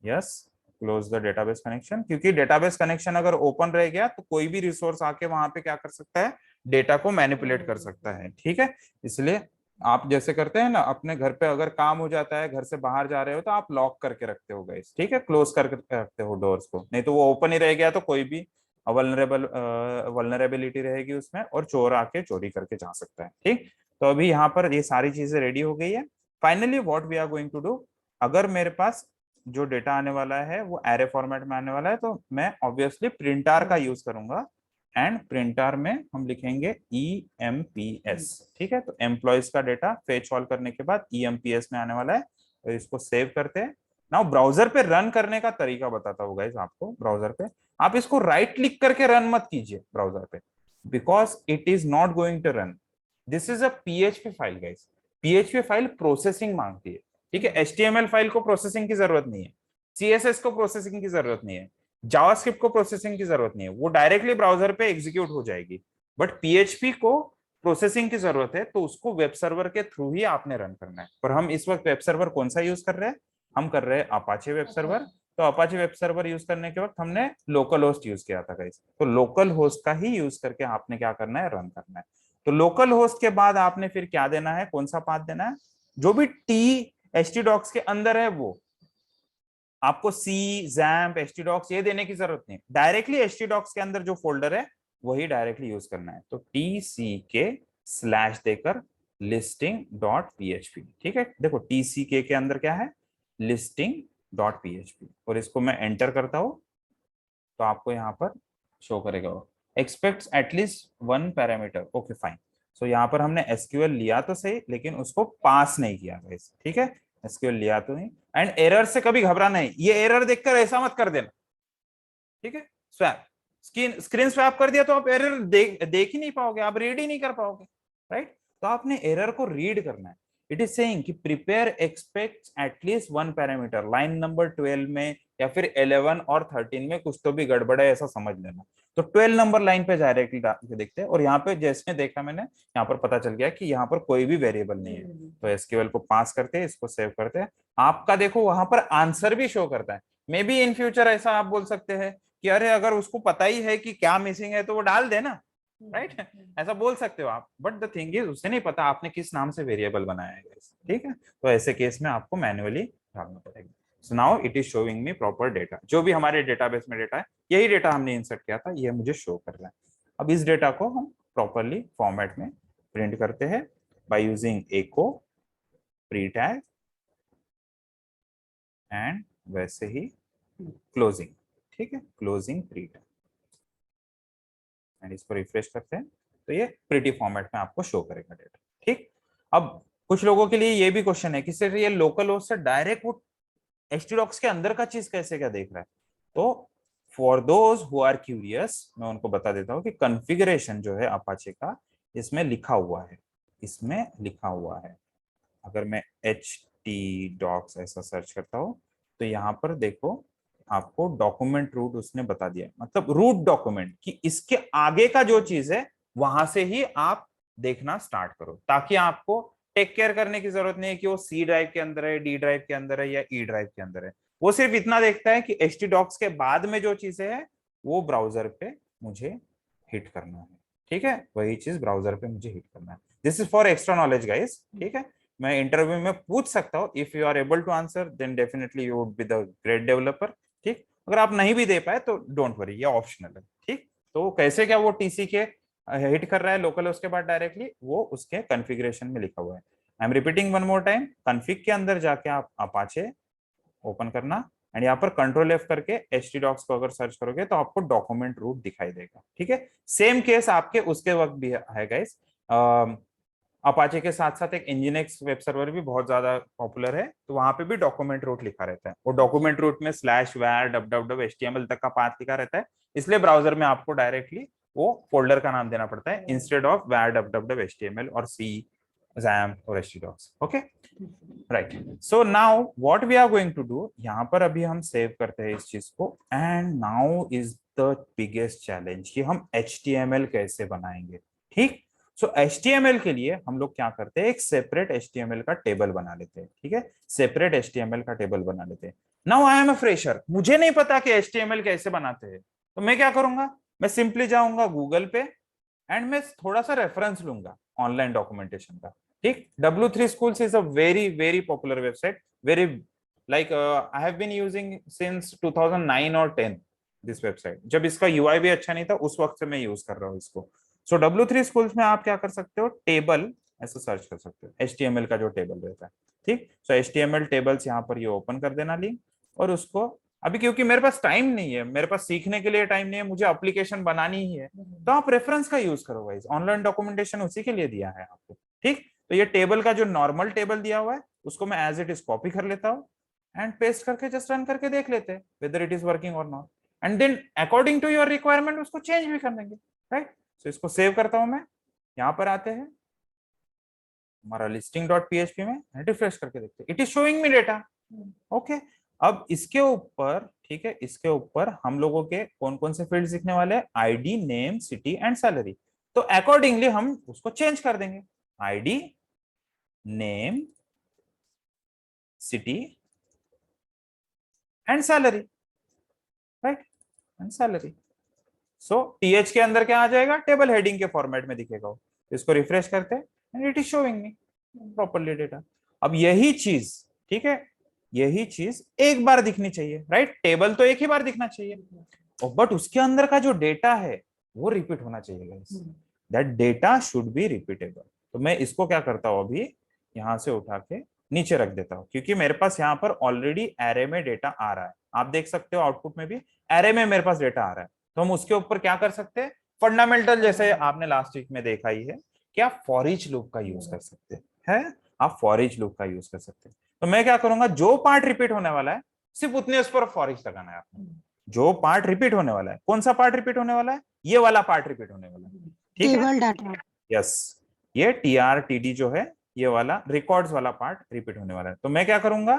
Yes, close the database connection, क्योंकि डेटाबेस कनेक्शन अगर ओपन रह गया तो कोई भी रिसोर्स आके वहां पे क्या कर सकता है, डेटा को मैनिपुलेट कर सकता है। ठीक है, इसलिए आप जैसे करते हैं ना अपने घर पे, अगर काम हो जाता है घर से बाहर जा रहे हो तो आप लॉक करके रखते हो गाइस, ठीक है, क्लोज करके रखते हो डोर्स को, नहीं तो वो ओपन ही रह गया तो कोई भी वल्नरेबिलिटी रहेगी उसमें और चोर आके चोरी करके जा सकता है। ठीक, तो अभी यहाँ पर ये सारी चीजें रेडी हो गई है। Finally what we are going to do, अगर मेरे पास जो डेटा आने वाला है वो एरे फॉर्मेट में आने वाला है तो मैं ऑब्वियसली प्रिंटर का यूज करूंगा, एंड प्रिंटर में हम लिखेंगे EMPS। ठीक है, तो एम्प्लॉयज का डेटा फेच ऑल करने के बाद EMPS में आने वाला है, तो इसको सेव करते हैं। नाउ ब्राउजर पे रन करने का तरीका बताता हूँ गाइस आपको। ब्राउजर पे आप इसको राइट क्लिक करके रन मत कीजिए ब्राउजर पे, because it is not going to run. This is a PHP file guys, PHP file processing मांगती है। ठीक है, HTML फाइल को प्रोसेसिंग की जरूरत नहीं है, CSS को प्रोसेसिंग की जरूरत नहीं है, जावास्क्रिप्ट को प्रोसेसिंग की जरूरत नहीं है, वो डायरेक्टली ब्राउजर पे एग्जीक्यूट हो जाएगी। बट PHP को प्रोसेसिंग की जरूरत है, तो उसको वेब सर्वर के थ्रू ही आपने रन करना है। पर हम इस वक्त वेब सर्वर कौन सा यूज कर रहे हैं, हम कर रहे हैं अपाचे वेब सर्वर। तो अपाचे वेब सर्वर यूज करने के वक्त हमने लोकल होस्ट यूज किया था गाइस, तो लोकल होस्ट का ही यूज करके आपने क्या करना है, रन करना है। तो लोकल होस्ट के बाद आपने फिर क्या देना है, कौन सा पाथ देना है, जो भी htdocs के अंदर है वो आपको C, XAMPP, htdocs ये देने की जरूरत नहीं, डायरेक्टली htdocs के अंदर जो फोल्डर है वही डायरेक्टली यूज करना है। तो tck/ देकर listing.php। ठीक है, देखो tck के अंदर क्या है, listing.php, और इसको मैं एंटर करता हूं तो आपको यहाँ पर शो करेगा वो expects at least 1 parameter. Okay fine, so यहाँ पर हमने SQL लिया तो सही, लेकिन उसको पास नहीं किया गाइस। ठीक है, SQL लिया तो नहीं, एंड एरर से कभी घबराना नहीं, ये एरर देखकर ऐसा मत कर देना। ठीक है, स्वैप स्क्रीन स्वैप कर दिया तो आप एरर देख ही नहीं पाओगे, आप रीड ही नहीं कर पाओगे, राइट। तो आपने एरर को रीड करना है। इट इज सेइंग कि prepare aspects at least 1 parameter, line number 12 में या फिर 11 और 13 में कुछ तो भी गड़बड़ है ऐसा समझ लेना। तो 12 नंबर लाइन पे डायरेक्टली देखते हैं, और यहाँ पे जैसे देखा मैंने, यहाँ पर पता चल गया कि यहाँ पर कोई भी वेरिएबल नहीं है। तो SQL को पास करते हैं, इसको सेव करते हैं। आपका देखो वहां पर आंसर भी शो करता है। मे बी इन फ्यूचर ऐसा आप बोल सकते हैं कि अरे अगर उसको पता ही है कि क्या मिसिंग है तो वो डाल देना, राइट, ऐसा बोल सकते हो आप। बट द थिंग इज उसे नहीं पता आपने किस नाम से वेरिएबल बनाया है। ठीक है, तो ऐसे केस में आपको मैन्युअली डालना पड़ेगा। So now it is showing me proper data, जो भी हमारे डेटाबेस में डेटा है यही डेटा हमने इंसर्ट किया था, ये मुझे शो कर रहा है। अब इस डेटा को हम प्रॉपरली फॉर्मेट में प्रिंट करते हैं by using echo pre tag and वैसे ही क्लोजिंग। ठीक है, क्लोजिंग प्री टैग, एंड इसको रिफ्रेश करते हैं तो ये प्रिटी फॉर्मेट में आपको शो करेगा डेटा। ठीक, अब कुछ लोगों के लिए ये भी क्वेश्चन है कि सर ये लोकल होस्ट से डायरेक्ट वो htdocs के अंदर का चीज कैसे क्या देख रहा है। तो for those who are curious मैं उनको बता देता हूँ कि कॉन्फ़िगरेशन जो है अपाचे का इसमें लिखा हुआ है, इसमें लिखा हुआ है। अगर मैं htdocs ऐसा सर्च करता हूँ तो यहाँ पर देखो आपको डॉक्यूमेंट रूट उसने बता दिया, मतलब रूट डॉक्यूमेंट कि इसके आगे का जो चीज है वहां से ही आप देखना स्टार्ट करो, ताकि आपको टेक केयर करने की जरूरत नहीं है कि वो C ड्राइव के अंदर है, D ड्राइव के अंदर है या E ड्राइव के अंदर है। वो सिर्फ इतना देखता है कि htdocs के बाद में जो चीजें है वो ब्राउजर पे मुझे हिट करना है। ठीक है, वही चीज ब्राउजर पे मुझे हिट करना है। This is for extra knowledge guys. ठीक है, मैं इंटरव्यू में पूछ सकता हूँ, if you are able to answer then definitely you would be the great developer. ठीक, अगर आप नहीं भी दे पाए तो डोंट वरी, ये ऑप्शनल है। ठीक, तो कैसे क्या वो TC के हिट कर रहा है लोकल उसके बाद डायरेक्टली, वो उसके कॉन्फ़िगरेशन में लिखा हुआ है। I am repeating one more time, config के अंदर जाके आप अपाचे ओपन करना, एंड यहाँ पर कंट्रोल F करके htdocs को अगर सर्च करोगे तो आपको डॉक्यूमेंट रूट दिखाई देगा। ठीक है, सेम केस आपके उसके वक्त भी है गाइस। अपाचे के साथ साथ एक Nginx वेब सर्वर भी बहुत ज्यादा पॉपुलर है, तो वहां पे भी डॉक्यूमेंट रूट लिखा रहता है। वो डॉक्यूमेंट रूट में /var www html तक का पाथ लिखा रहता है, इसलिए ब्राउजर में आपको डायरेक्टली वो फोल्डर का नाम देना पड़ता है instead of var www html और c XAMPP और htdocs। Okay, right. So now what we are going to do, यहाँ पर अभी हम सेव करते हैं इस चीज को, and now is the biggest challenge कि हम HTML कैसे बनाएंगे। ठीक, सो HTML के लिए हम लोग क्या करते हैं, एक सेपरेट HTML का टेबल बना लेते हैं। ठीक है, सेपरेट HTML का टेबल बना लेते हैं। Now I am a fresher, मुझे नहीं पता कि HTML कैसे बनाते हैं, तो मैं क्या करूंगा, मैं सिंपली जाऊंगा गूगल पे एंड मैं थोड़ा सा रेफरेंस लूंगा ऑनलाइन डॉक्यूमेंटेशन का। ठीक, W3 Schools is a very popular website, very like I have been using since 2009 और 10 this website। जब इसका UI भी अच्छा नहीं था उस वक्त से मैं यूज कर रहा हूँ इसको। सो W3 Schools में आप क्या कर सकते हो, टेबल ऐसा सर्च कर सकते हो, HTML का जो टेबल रहता है। ठीक, सो HTML टेबल्स यहाँ पर ये ओपन कर देना लिंक, और उसको अभी क्योंकि मेरे पास टाइम नहीं है, मेरे पास सीखने के लिए टाइम नहीं है, मुझे एप्लीकेशन बनानी ही है, तो आप रेफरेंस का यूज करो गाइस, ऑनलाइन डॉक्यूमेंटेशन उसी के लिए दिया है आपको। ठीक, तो ये टेबल का जो नॉर्मल टेबल दिया हुआ है उसको मैं एज इट इज कॉपी कर लेता हूँ एंड पेस्ट करके जस्ट रन करके देख लेते हैं वेदर इट इज वर्किंग और not, and then according to your requirement उसको चेंज भी कर देंगे। राइट, सो इसको सेव करता हूं मैं, यहाँ पर आते हैं हमारा listing.php में, रिफ्रेश करके देखते हैं, it is showing me data. Okay, अब इसके ऊपर, ठीक है, इसके ऊपर हम लोगों के कौन कौन से फील्ड्स दिखने वाले हैं, ID, name, city and salary. तो अकॉर्डिंगली हम उसको चेंज कर देंगे, ID, name, city and salary. Right, and salary. So TH के अंदर क्या आ जाएगा, टेबल हेडिंग के फॉर्मेट में दिखेगा वो। इसको रिफ्रेश करते हैं and it is showing me properly data. अब यही चीज, ठीक है, यही चीज एक बार दिखनी चाहिए। राइट, टेबल तो एक ही बार दिखना चाहिए, बट उसके अंदर का जो डेटा है वो रिपीट होना चाहिए guys, that data should be repeatable. तो मैं इसको क्या करता हूं, अभी यहां से उठा के नीचे रख देता हूं, क्योंकि मेरे पास यहाँ पर ऑलरेडी एरे में डेटा आ रहा है। आप देख सकते हो आउटपुट में भी एरे में मेरे पास डेटा आ रहा है, तो हम उसके ऊपर क्या कर सकते हैं, फंडामेंटल, जैसे आपने लास्ट वीक में देखा ही है, क्या फॉर ईच लूप का यूज कर सकते हैं, आप फॉर ईच लूप का यूज कर सकते हैं। तो मैं क्या करूंगा, जो पार्ट रिपीट होने वाला है सिर्फ उतने उस पर फॉर ईच लगाना है आपने। जो पार्ट रिपीट होने वाला है, कौन सा पार्ट रिपीट होने वाला है, ये वाला पार्ट रिपीट होने वाला है। ठीक है, टेबल डाटा। यस, ये TRTD जो है, ये वाला रिकॉर्ड्स वाला पार्ट रिपीट होने वाला है। तो मैं क्या करूंगा,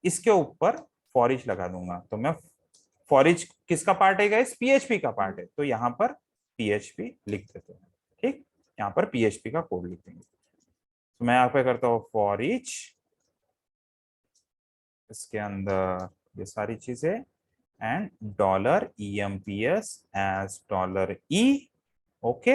इसके ऊपर फॉर ईच लगा दूंगा। तो मैं फॉर ईच किसका पार्ट है गाइस, PHP का पार्ट है, तो यहाँ पर PHP लिख देते हैं। ठीक, यहाँ पर PHP का कोड लिख देंगे। तो मैं यहाँ पे करता हूँ फॉर ईच, इसके अंदर ये सारी चीजें, and $EMPS as $E। Okay,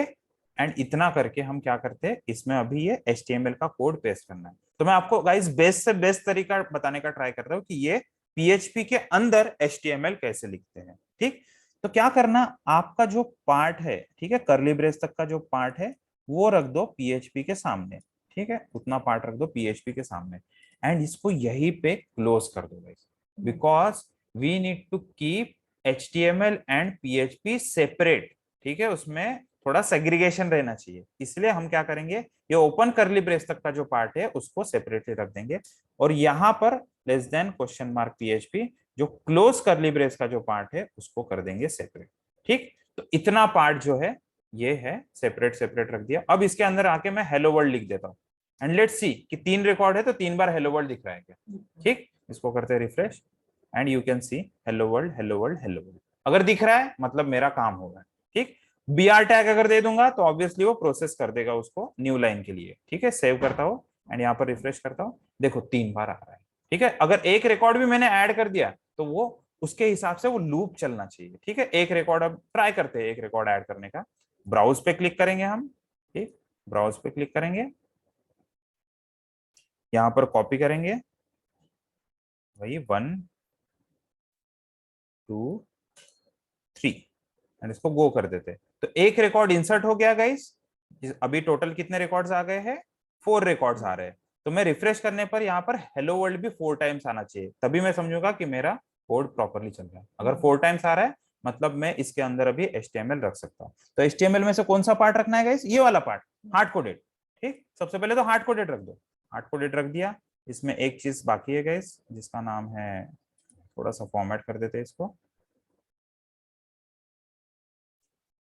and इतना करके हम क्या करते हैं, इसमें अभी ये HTML का कोड पेस्ट करना है। तो मैं आपको गाइस बेस्ट से बेस्ट तरीका बताने का ट्राई कर रहा हूँ कि ये PHP के अंदर HTML कैसे लिखते हैं। ठीक, तो क्या करना, आपका जो पार्ट है, ठीक है, करली ब्रेस तक का जो पार्ट है वो रख दो PHP के सामने। ठीक है, उतना पार्ट रख दो PHP के सामने, एंड इसको यहीं पे क्लोज कर दो guys, because we need to keep HTML and PHP separate. ठीक है, उसमें थोड़ा सेग्रीगेशन रहना चाहिए, इसलिए हम क्या करेंगे, ये ओपन करली ब्रेस तक का जो पार्ट है उसको सेपरेटली रख देंगे, और यहां पर लेस देन $PHP जो क्लोज करली ब्रेस का जो पार्ट है उसको कर देंगे सेपरेट। ठीक, तो इतना पार्ट जो है ये है सेपरेट सेपरेट रख दिया। अब इसके अंदर आके मैं हेलो वर्ल्ड लिख देता हूँ, एंड लेट्स सी कि 3 रिकॉर्ड है तो 3 बार हेलो वर्ल्ड दिख रहा है क्या। ठीक, इसको करते हैं refresh, and you can see hello world hello world hello world. अगर दिख रहा है मतलब मेरा काम होगा। ठीक, BR टैग अगर दे दूंगा तो ऑब्वियसली वो प्रोसेस कर देगा उसको न्यू लाइन के लिए। ठीक है, सेव करता हूँ एंड यहाँ पर रिफ्रेश करता हूँ, देखो 3 बार आ रहा है। ठीक है, अगर एक रिकॉर्ड भी मैंने ऐड कर दिया तो वो उसके हिसाब से वो लूप चलना चाहिए। ठीक है, एक रिकॉर्ड अब ट्राई करते हैं, एक रिकॉर्ड ऐड करने का। ब्राउज पे क्लिक करेंगे हम, ठीक, ब्राउज पे क्लिक करेंगे, यहाँ पर कॉपी करेंगे वही 1 2 3 एंड इसको गो कर देते हैं। तो एक रिकॉर्ड इंसर्ट हो गया गाइस। अभी टोटल कितने रिकॉर्ड्स आ गए हैं, 4 रिकॉर्ड्स आ रहे हैं। तो मैं रिफ्रेश करने पर यहाँ पर हेलो वर्ल्ड भी 4 टाइम्स आना चाहिए, तभी मैं समझूंगा कि मेरा कोड प्रॉपरली चल रहा है। अगर 4 टाइम्स आ रहा है मतलब मैं इसके अंदर अभी HTML रख सकता हूँ। तो HTML में से कौन सा पार्ट रखना है गाइस, ये वाला पार्ट, हार्ड कोडेड। ठीक, सबसे पहले तो हार्ड कोडेड रख दो, हार्ड कोडेड रख दिया। इसमें एक चीज बाकी है गाइस जिसका नाम है, थोड़ा सा फॉर्मेट कर देते हैं इसको,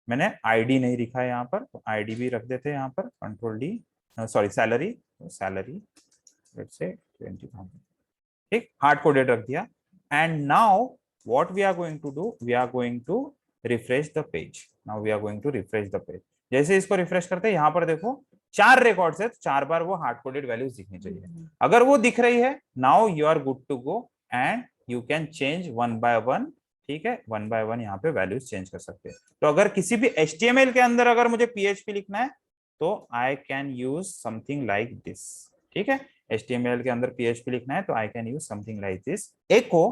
मैंने आईडी नहीं लिखा है यहाँ पर, तो आईडी भी रख देते हैं यहाँ पर, control D, sorry salary, salary let's say 20,000, ठीक, हार्ड कोडेड रख दिया। And now what we are going to do, we are going to refresh the page, now we are going to refresh the page. जैसे इसको refresh करते हैं यहाँ पर देखो 4 रिकॉर्ड्स है, तो 4 बार वो हार्ड कोडेड वैल्यूज दिखनी चाहिए। अगर वो दिख रही है, now you are good to go and you can change one by one, ठीक है, वन बाय वन यहाँ पे वैल्यूज चेंज कर सकते हैं। तो अगर किसी भी HTML के अंदर अगर मुझे PHP लिखना है तो I can use something like this, ठीक है, HTML के अंदर PHP लिखना है तो I can use something like this, echo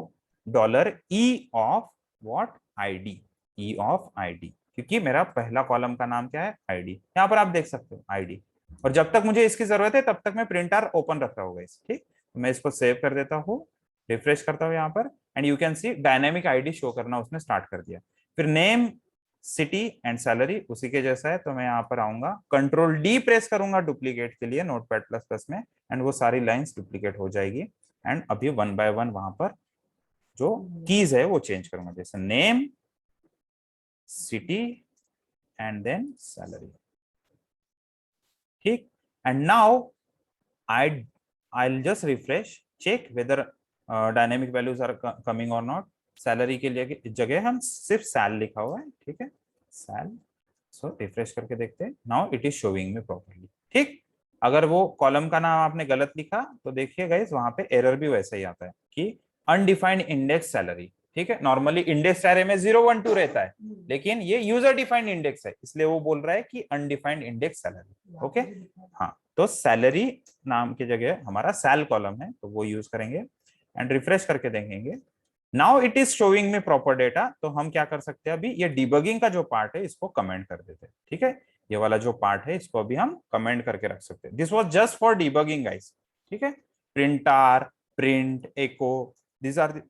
$e of what ID, E of ID, क्योंकि मेरा पहला कॉलम का नाम क्या है, ID, यहाँ पर आप देख सकते हो ID। और जब तक मुझे इसकी जरूरत है तब तक मैं प्रिंटर ओपन रख रहा होगा इस, ठीक, तो मैं इसको सेव कर देता हूँ, रिफ्रेश करता हूँ यहाँ पर, and you can see dynamic ID show करना उसने स्टार्ट कर दिया। फिर नेम, सिटी एंड सैलरी उसी के जैसा है, तो मैं यहाँ पर आऊंगा, कंट्रोल डी प्रेस करूंगा डुप्लीकेट के लिए नोटपैड प्लस प्लस में, एंड वो सारी लाइंस डुप्लीकेट हो जाएगी। एंड अभी वन बाय वन वहां पर जो कीज है वो चेंज करूंगा, जैसे name, city and then salary, ठीक। And now I'll just refresh, check whether dynamic values are coming or not। Salary के लिए जगह हम सिर्फ सैल लिखा हुआ है, ठीक है, सैल। सो रिफ्रेश करके देखते हैं, now it is showing me properly, ठीक। अगर वो कॉलम का नाम आपने गलत लिखा तो देखिए गाइस वहां पे एरर भी वैसा ही आता है कि अनडिफाइंड इंडेक्स सैलरी, ठीक है। नॉर्मली इंडेक्स अरे में 0 1 2 रहता है, लेकिन ये यूजर डिफाइंड इंडेक्स है, इसलिए वो बोल रहा है कि अनडिफाइंड इंडेक्स सैलरी, ओके। हाँ, तो सैलरी नाम की जगह हमारा सैल कॉलम है, तो वो यूज करेंगे एंड रिफ्रेश करके देखेंगे। नाउ इट इज शोइंग में प्रॉपर डेटा, तो हम क्या कर सकते हैं, अभी ये डिबगिंग का जो पार्ट है इसको कमेंट कर देते हैं, ठीक है, ये वाला जो पार्ट है इसको अभी हम कमेंट करके रख सकते हैं। This was just for debugging guys, ठीक है, printer, print, echo, this are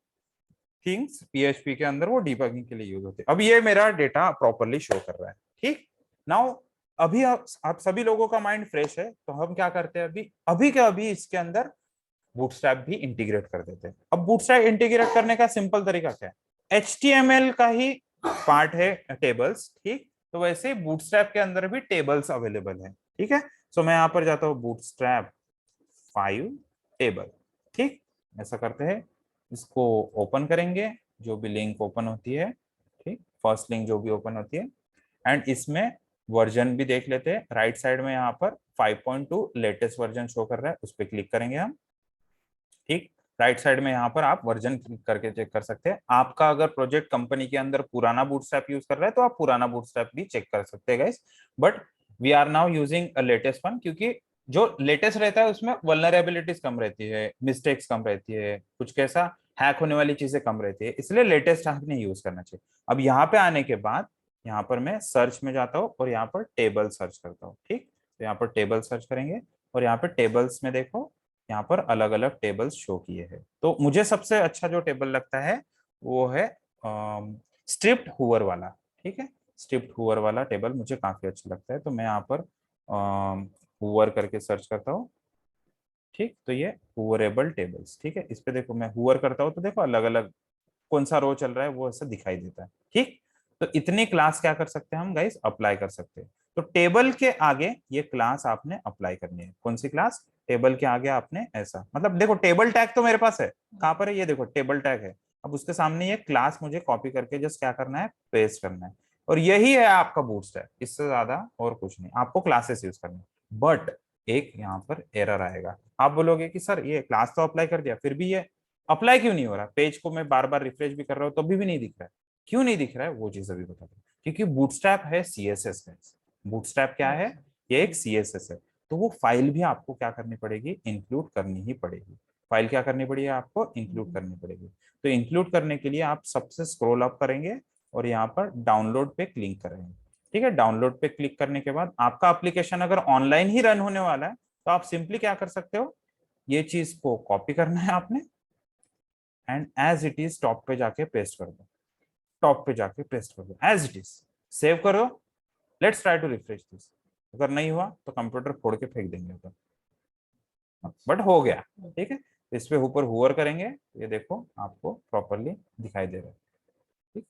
things PHP के अंदर वो डिबगिंग के लिए यूज होते हैं। अब ये मेरा डेटा प्रॉपरली शो कर रहा है, ठीक। नाउ अभी आप सभी लोगों का माइंड फ्रेश है, तो हम क्या करते हैं, अभी के अभी इसके अंदर बूटस्ट्रैप भी इंटीग्रेट कर देते हैं। अब बूटस्ट्रैप इंटीग्रेट करने का सिंपल तरीका क्या है, HTML का ही पार्ट है टेबल्स, ठीक, तो वैसे बूटस्ट्रैप के अंदर भी टेबल्स अवेलेबल है, ठीक है। सो मैं यहाँ पर जाता हूँ बूटस्ट्रैप 5 टेबल, ठीक, ऐसा करते हैं, इसको ओपन करेंगे, जो भी लिंक ओपन होती है, ठीक, फर्स्ट लिंक जो भी ओपन होती है, एंड इसमें वर्जन भी देख लेते हैं। राइट साइड में यहाँ पर 5.2 लेटेस्ट वर्जन शो कर रहा है, उस पर क्लिक करेंगे हम, ठीक। राइट साइड में यहाँ पर आप वर्जन क्लिक करके चेक कर सकते हैं। आपका अगर प्रोजेक्ट कंपनी के अंदर पुराना बूटस्ट्रैप यूज कर रहा है तो आप पुराना बूटस्ट्रैप भी चेक कर सकते हैं guys, but we are now using a latest one, क्योंकि जो लेटेस्ट रहता है उसमें वल्नरेबिलिटीज कम रहती है, मिस्टेक्स कम रहती है, कुछ कैसा हैक होने वाली चीजें कम रहती है, इसलिए लेटेस्ट आपने यूज करना चाहिए। अब यहाँ पे आने के बाद यहाँ पर मैं सर्च में जाता हूँ और यहाँ पर टेबल सर्च करता हूँ, ठीक, तो यहाँ पर टेबल सर्च करेंगे और यहाँ पे टेबल्स में देखो यहाँ पर अलग अलग टेबल्स शो किए हैं। तो मुझे सबसे अच्छा जो टेबल लगता है वो है स्ट्रिप्ड हुवर वाला, ठीक है, स्ट्रिप्ड हुवर वाला टेबल मुझे काफी अच्छा लगता है, तो मैं यहाँ पर हुवर करके सर्च करता हूँ, ठीक, तो ये हुवरेबल टेबल्स, ठीक है, इस पे देखो मैं हुवर करता हूँ तो देखो अलग अलग कौन सा रो चल रहा है वो ऐसा दिखाई देता है, ठीक। तो इतनी क्लास क्या कर सकते हैं हम गाइस, अप्लाई कर सकते हैं। तो टेबल के आगे ये क्लास आपने अप्लाई करनी है, कौन सी क्लास, टेबल के आगे आपने ऐसा, मतलब देखो टेबल टैग तो मेरे पास है, कहाँ पर है, ये देखो टेबल टैग है। अब उसके सामने ये क्लास मुझे कॉपी करके जस्ट क्या करना है, पेस्ट करना है, और यही है आपका बूटस्ट्रैप, इससे ज्यादा और कुछ नहीं, आपको क्लासेस यूज करनी है। बट एक यहाँ पर एरर आएगा, आप बोलोगे कि सर ये क्लास तो अप्लाई कर दिया फिर भी ये अप्लाई क्यों नहीं हो रहा, पेज को मैं बार बार रिफ्रेश भी कर रहा हूँ तो भी नहीं दिख रहा है, क्यों नहीं दिख रहा है वो चीज अभी बता दो। क्योंकि बूटस्ट्रैप है CSS है, बूटस्ट्रैप क्या है, ये एक CSS है, तो वो फाइल भी आपको क्या करनी पड़ेगी, इंक्लूड करनी ही पड़ेगी। फाइल क्या करनी पड़ेगी, आपको इंक्लूड करनी पड़ेगी। तो इंक्लूड करने के लिए आप सबसे स्क्रॉल अप करेंगे और यहाँ पर डाउनलोड पे क्लिक करेंगे, ठीक है। डाउनलोड पे क्लिक करने के बाद आपका एप्लीकेशन अगर ऑनलाइन ही रन होने वाला है तो आप सिंपली क्या कर सकते हो, ये चीज को कॉपी करना है आपने and as it is top पे जाके पेस्ट कर दो, टॉप पे जाके पेस्ट कर दो एज इट इज, सेव करो, let's try to refresh this, अगर नहीं हुआ तो कंप्यूटर फोड़ के फेंक देंगे उधर, बट हो गया। ठीक है, इस पे ऊपर हुवर करेंगे, ये देखो आपको प्रॉपरली दिखाई दे रहा है। ठीक,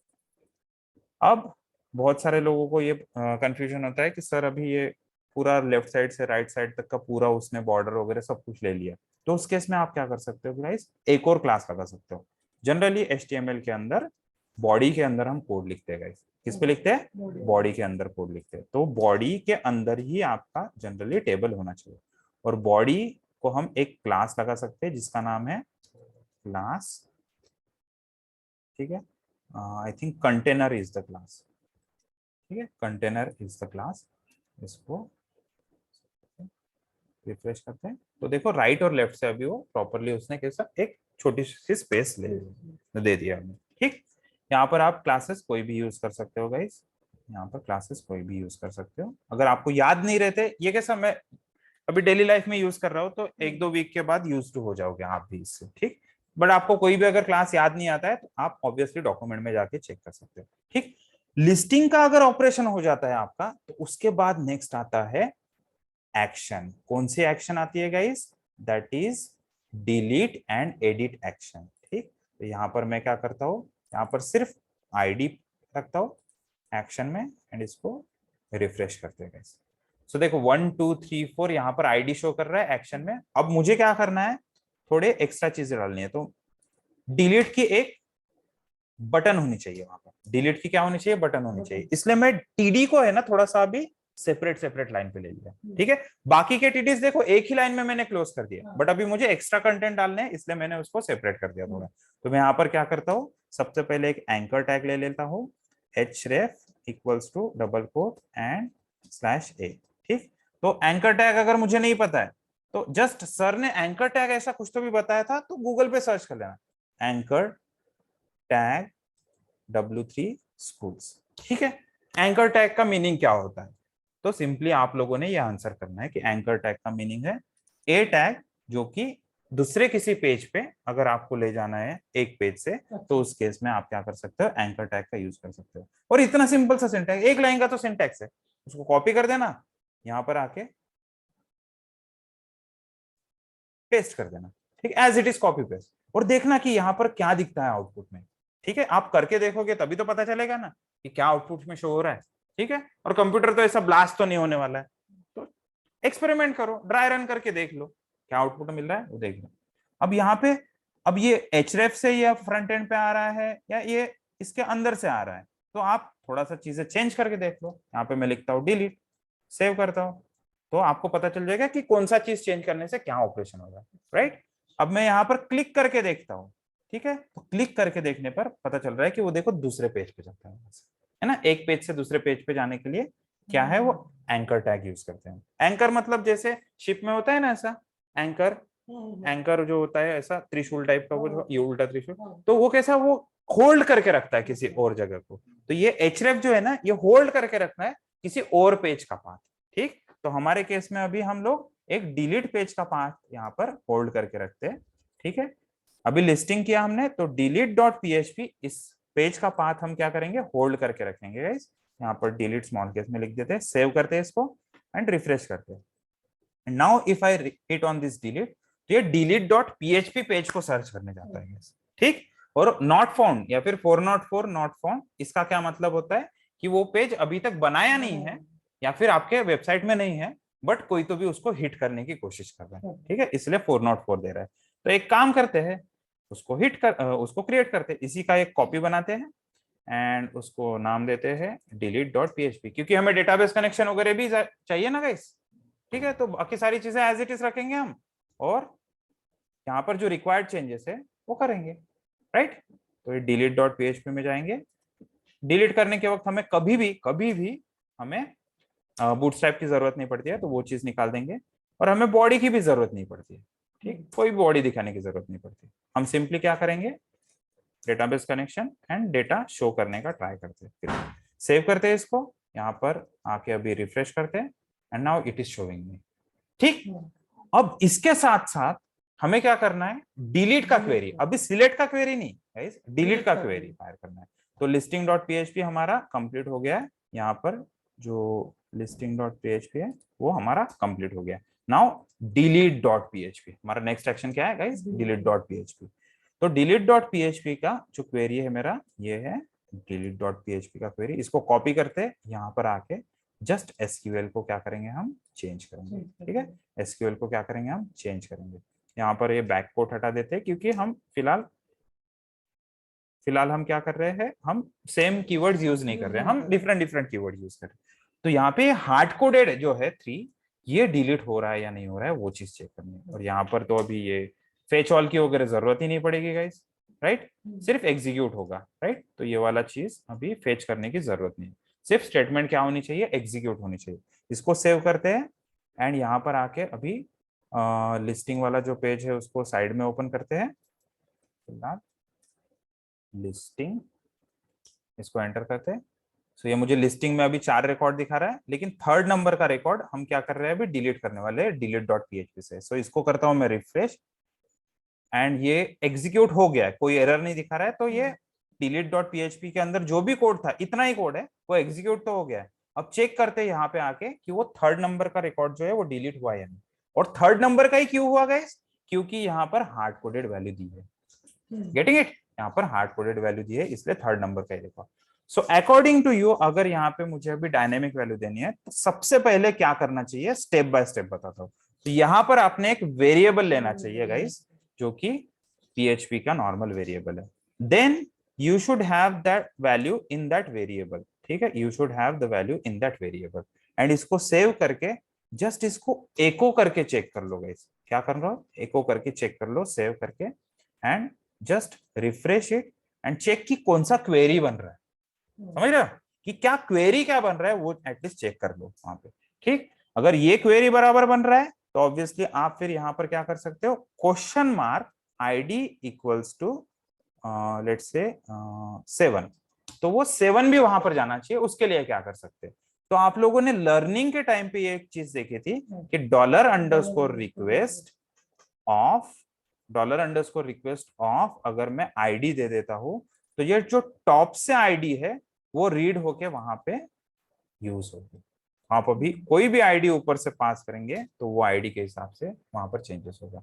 अब बहुत सारे लोगों को ये कंफ्यूजन होता है कि सर अभी ये पूरा लेफ्ट साइड से राइट साइड तक का पूरा उसने बॉर्डर वगैरह सब कुछ ले लिया, तो उस केस में आप क्या कर सकते हो गाइस, एक और क्लास लगा सकते हो। जनरली HTML के अंदर बॉडी के अंदर हम कोड लिखते हैं गाइस, किस पे लिखते हैं, बॉडी के अंदर कोड लिखते हैं। तो बॉडी के अंदर ही आपका जनरली टेबल होना चाहिए, और बॉडी को हम एक क्लास लगा सकते हैं जिसका नाम है क्लास। ठीक है, I think container is the class. ठीक है, कंटेनर इज द क्लास। इसको रिफ्रेश करते हैं तो देखो राइट और लेफ्ट से अभी वो प्रॉपरली उसने कैसा एक छोटी सी स्पेस दे दिया हमने। ठीक, यहाँ पर आप क्लासेस कोई भी यूज कर सकते हो गाइस, यहाँ पर क्लासेस कोई भी यूज कर सकते हो। अगर आपको याद नहीं रहते, ये कैसा मैं अभी डेली लाइफ में यूज कर रहा हूँ, तो 1-2 वीक के बाद यूज टू हो जाओगे आप भी इससे। ठीक, बट आपको कोई भी अगर क्लास याद नहीं आता है तो आप ऑब्वियसली डॉक्यूमेंट में जाके चेक कर सकते हो। ठीक, लिस्टिंग का अगर ऑपरेशन हो जाता है आपका, तो उसके बाद नेक्स्ट आता है एक्शन। कौन सी एक्शन आती है guys, that is delete and edit action. ठीक, तो यहाँ पर मैं क्या करता हूँ, यहाँ पर सिर्फ आईडी रखता हूँ एक्शन में, एंड इसको रिफ्रेश करते हैं गाइस। सो देखो 1 2 3 4 यहाँ पर आईडी शो कर रहा है एक्शन में। अब मुझे क्या करना है, थोड़े एक्स्ट्रा चीजें डालनी है, तो डिलीट की एक बटन होनी चाहिए वहां पर, डिलीट की क्या होनी चाहिए, बटन होनी चाहिए। इसलिए मैं टीडी को है ना थोड़ा सा अभी सेपरेट लाइन पे ले लिया। ठीक है, बाकी के टीडीज देखो एक ही लाइन में मैंने क्लोज कर दिया, बट अभी मुझे एक्स्ट्रा कंटेंट डालने हैं, इसलिए मैंने उसको सेपरेट कर दिया थोड़ा। तो मैं यहाँ पर क्या करता हूँ, सबसे पहले एक एंकर टैग ले लेता हूँ, href equals to double quote and /a। ठीक, तो एंकर टैग अगर मुझे नहीं पता है तो जस्ट सर ने एंकर टैग ऐसा कुछ तो भी बताया था, तो गूगल पे सर्च कर लेना एंकर टैग W3 schools। ठीक है, एंकर टैग का मीनिंग क्या होता है, तो सिंपली आप लोगों ने ये आंसर करना है कि एंकर टैग का मीनिंग है ए टैग, जो कि दूसरे किसी पेज पे अगर आपको ले जाना है एक पेज से, तो उस केस में आप क्या कर सकते हो, एंकर टैग का यूज कर सकते हो। और इतना सिंपल सा सिंटैक्स, एक लाइन का तो सिंटैक्स है, उसको कॉपी कर देना, यहां पर आके पेस्ट कर देना। ठीक, as it is copy paste, और देखना कि यहाँ पर क्या दिखता है आउटपुट में। ठीक है, आप करके देखोगे तभी तो पता चलेगा ना कि क्या आउटपुट में शो हो रहा है। ठीक है, और कंप्यूटर तो ऐसा ब्लास्ट तो नहीं होने वाला है, तो एक्सपेरिमेंट करो, ड्राई रन करके देख लो क्या आउटपुट मिल रहा है वो देख लो। अब यहाँ पे अब ये href से या फ्रंट एंड पे आ रहा है या ये इसके अंदर से आ रहा है, तो आप थोड़ा सा चीजें चेंज करके देख लो। यहाँ पे मैं लिखता हूँ डिलीट, सेव करता हूँ, तो आपको पता चल जाएगा कि कौन सा चीज चेंज करने से क्या ऑपरेशन होगा। राइट, अब मैं यहाँ पर क्लिक करके देखता हूँ। ठीक है, तो क्लिक करके देखने पर पता चल रहा है कि वो देखो दूसरे पेज पे जाता है ना, एक पेज से दूसरे पेज पे जाने के लिए क्या है, वो एंकर टैग यूज करते हैं। एंकर मतलब जैसे शिप में होता है ना ऐसा एंकर, एंकर जो होता है ऐसा त्रिशूल टाइप का, वो ये उल्टा त्रिशूल, तो वो कैसा, वो होल्ड करके रखता है किसी और जगह को। तो ये href जो है ना, ये होल्ड करके रखना है किसी और पेज का पाथ। ठीक, तो हमारे केस में अभी हम लोग एक डिलीट पेज का पाथ यहाँ पर होल्ड करके रखते हैं। ठीक है, अभी लिस्टिंग किया हमने, तो delete.php इस पेज का पाथ हम क्या करेंगे, होल्ड करके रखेंगे गाइस। यहाँ पर डिलीट स्मॉल केस में लिख देते हैं, सेव करते हैं इसको एंड रिफ्रेश करते हैं। Now if I hit on this delete, तो ये delete.php पेज को सर्च करने जाता है गाइस। ठीक, और नॉट फाउंड या फिर 404 नॉट फाउंड, इसका क्या मतलब होता है कि वो पेज अभी तक बनाया नहीं है या फिर आपके वेबसाइट में नहीं है, बट कोई तो भी उसको हिट करने की कोशिश कर रहा है। ठीक है, इसलिए 404 दे रहा है। तो एक काम करते हैं, उसको हिट कर उसको क्रिएट करते हैं, इसी का एक कॉपी बनाते हैं एंड उसको नाम देते हैं delete.php, क्योंकि हमें डेटाबेस कनेक्शन वगैरह भी चाहिए ना गाइस। ठीक है, तो बाकी सारी चीजें एज इट इज रखेंगे हम, और यहाँ पर जो रिक्वायर्ड चेंजेस है वो करेंगे। राइट, तो ये delete.php में जाएंगे। डिलीट करने के वक्त हमें कभी भी हमें बूटस्ट्रैप की जरूरत नहीं पड़ती है, तो वो चीज निकाल देंगे, और हमें बॉडी की भी जरूरत नहीं पड़ती है। ठीक, कोई बॉडी दिखाने की जरूरत नहीं पड़ती, हम सिंपली क्या करेंगे, database connection and data show करने का ट्राई करते हैं, फिर सेव करते हैं इसको, यहाँ पर आके अभी रिफ्रेश करते हैं and now it is showing me. ठीक, अब इसके साथ साथ हमें क्या करना है, डिलीट का क्वेरी, अभी सिलेक्ट का क्वेरी नहीं गाइस, डिलीट का क्वेरी फायर करना है। तो listing.php हमारा कंप्लीट हो गया है। यहाँ पर जो लिस्टिंग डॉट पीएचपी है, वो हमारा कंप्लीट हो गया। नाउ डिलीट डॉट पीएचपी, हमारा नेक्स्ट एक्शन क्या है गाइस? Delete dot PHP. तो डिलीट डॉट पीएचपी का जो क्वेरी है मेरा, ये है डिलीट डॉट पीएचपी का क्वेरी। इसको कॉपी करते हैं, यहाँ पर आके जस्ट एसक्यूएल को क्या करेंगे हम? चेंज करेंगे। ठीक है, एसक्यूएल को क्या करेंगे हम? चेंज करेंगे। यहाँ पर ये बैक कोट हटा देते हैं, क्योंकि हम फिलहाल हम क्या कर रहे हैं? हम सेम कीवर्ड्स यूज नहीं कर रहे हैं, हम डिफरेंट कीवर्ड यूज कर रहे हैं। तो यहाँ पे हार्ड कोडेड जो है 3, ये डिलीट हो रहा है या नहीं हो रहा है, वो चीज चेक करनी है। और यहाँ पर तो अभी ये फेच ऑल की वगैरह जरूरत ही नहीं पड़ेगी गाइस, राइट? सिर्फ एग्जीक्यूट होगा, राइट? तो ये वाला चीज अभी फेच करने की जरूरत नहीं, सिर्फ स्टेटमेंट क्या होनी चाहिए? एग्जीक्यूट होनी चाहिए। इसको सेव करते हैं एंड यहाँ पर आके अभी लिस्टिंग वाला जो पेज है उसको साइड में ओपन करते हैं। लिस्टिंग, इसको एंटर करते हैं। सो ये मुझे लिस्टिंग में अभी 4 रिकॉर्ड दिखा रहा है, लेकिन 3rd नंबर का रिकॉर्ड हम क्या कर रहे हैं? अभी डिलीट करने वाले हैं डिलीट डॉट पीएचपी से। सो इसको करता हूं मैं रिफ्रेश एंड ये एग्जीक्यूट हो गया है, कोई एरर नहीं दिखा रहा है। तो ये डिलीट डॉट पीएचपी के अंदर जो भी कोड था, इतना ही कोड है, वो एग्जीक्यूट तो हो गया है। अब चेक करते हैं यहाँ पे आके कि वो 3rd नंबर का रिकॉर्ड जो है वो डिलीट हुआ या नहीं। और 3rd नंबर का ही क्यों हुआ गाइस? क्योंकि यहाँ पर हार्ड कोडेड वैल्यू दी है। Getting it? यहाँ पर हार्ड कोडेड वैल्यू दी है, इसलिए 3rd नंबर का ही record. So according to you, अगर यहाँ पे मुझे अभी डायनेमिक वैल्यू देनी है, तो सबसे पहले क्या करना चाहिए? स्टेप बाय स्टेप बताता हूँ। तो यहाँ पर आपने एक वेरिएबल लेना चाहिए गाइस, जो कि पीएचपी का नॉर्मल वेरिएबल है। Then you should have that value in that variable. ठीक है, you should have the value in that variable and इसको सेव करके जस्ट इसको एको करके चेक कर लो गाइस। क्या कर रहा हो? एको करके चेक कर लो, सेव करके and just refresh it and check कि कौन सा क्वेरी बन रहा है। समझ रहे हो कि क्या क्वेरी क्या बन रहा है? वो एटलीस्ट चेक कर लो वहां पे। ठीक, अगर ये क्वेरी बराबर बन रहा है तो ऑब्वियसली आप फिर यहां पर क्या कर सकते हो? Question mark ID equals to let's say 7, तो वो 7 भी वहां पर जाना चाहिए। उसके लिए क्या कर सकते हैं? तो आप लोगों ने लर्निंग के टाइम पे ये एक चीज देखी थी कि $_रिक्वेस्ट ऑफ अगर मैं आईडी दे देता हूं, तो ये जो टॉप से आईडी है वो रीड होके वहां पे यूज होगी। आप अभी कोई भी आईडी ऊपर से पास करेंगे तो वो आईडी के हिसाब से वहां पर चेंजेस होगा।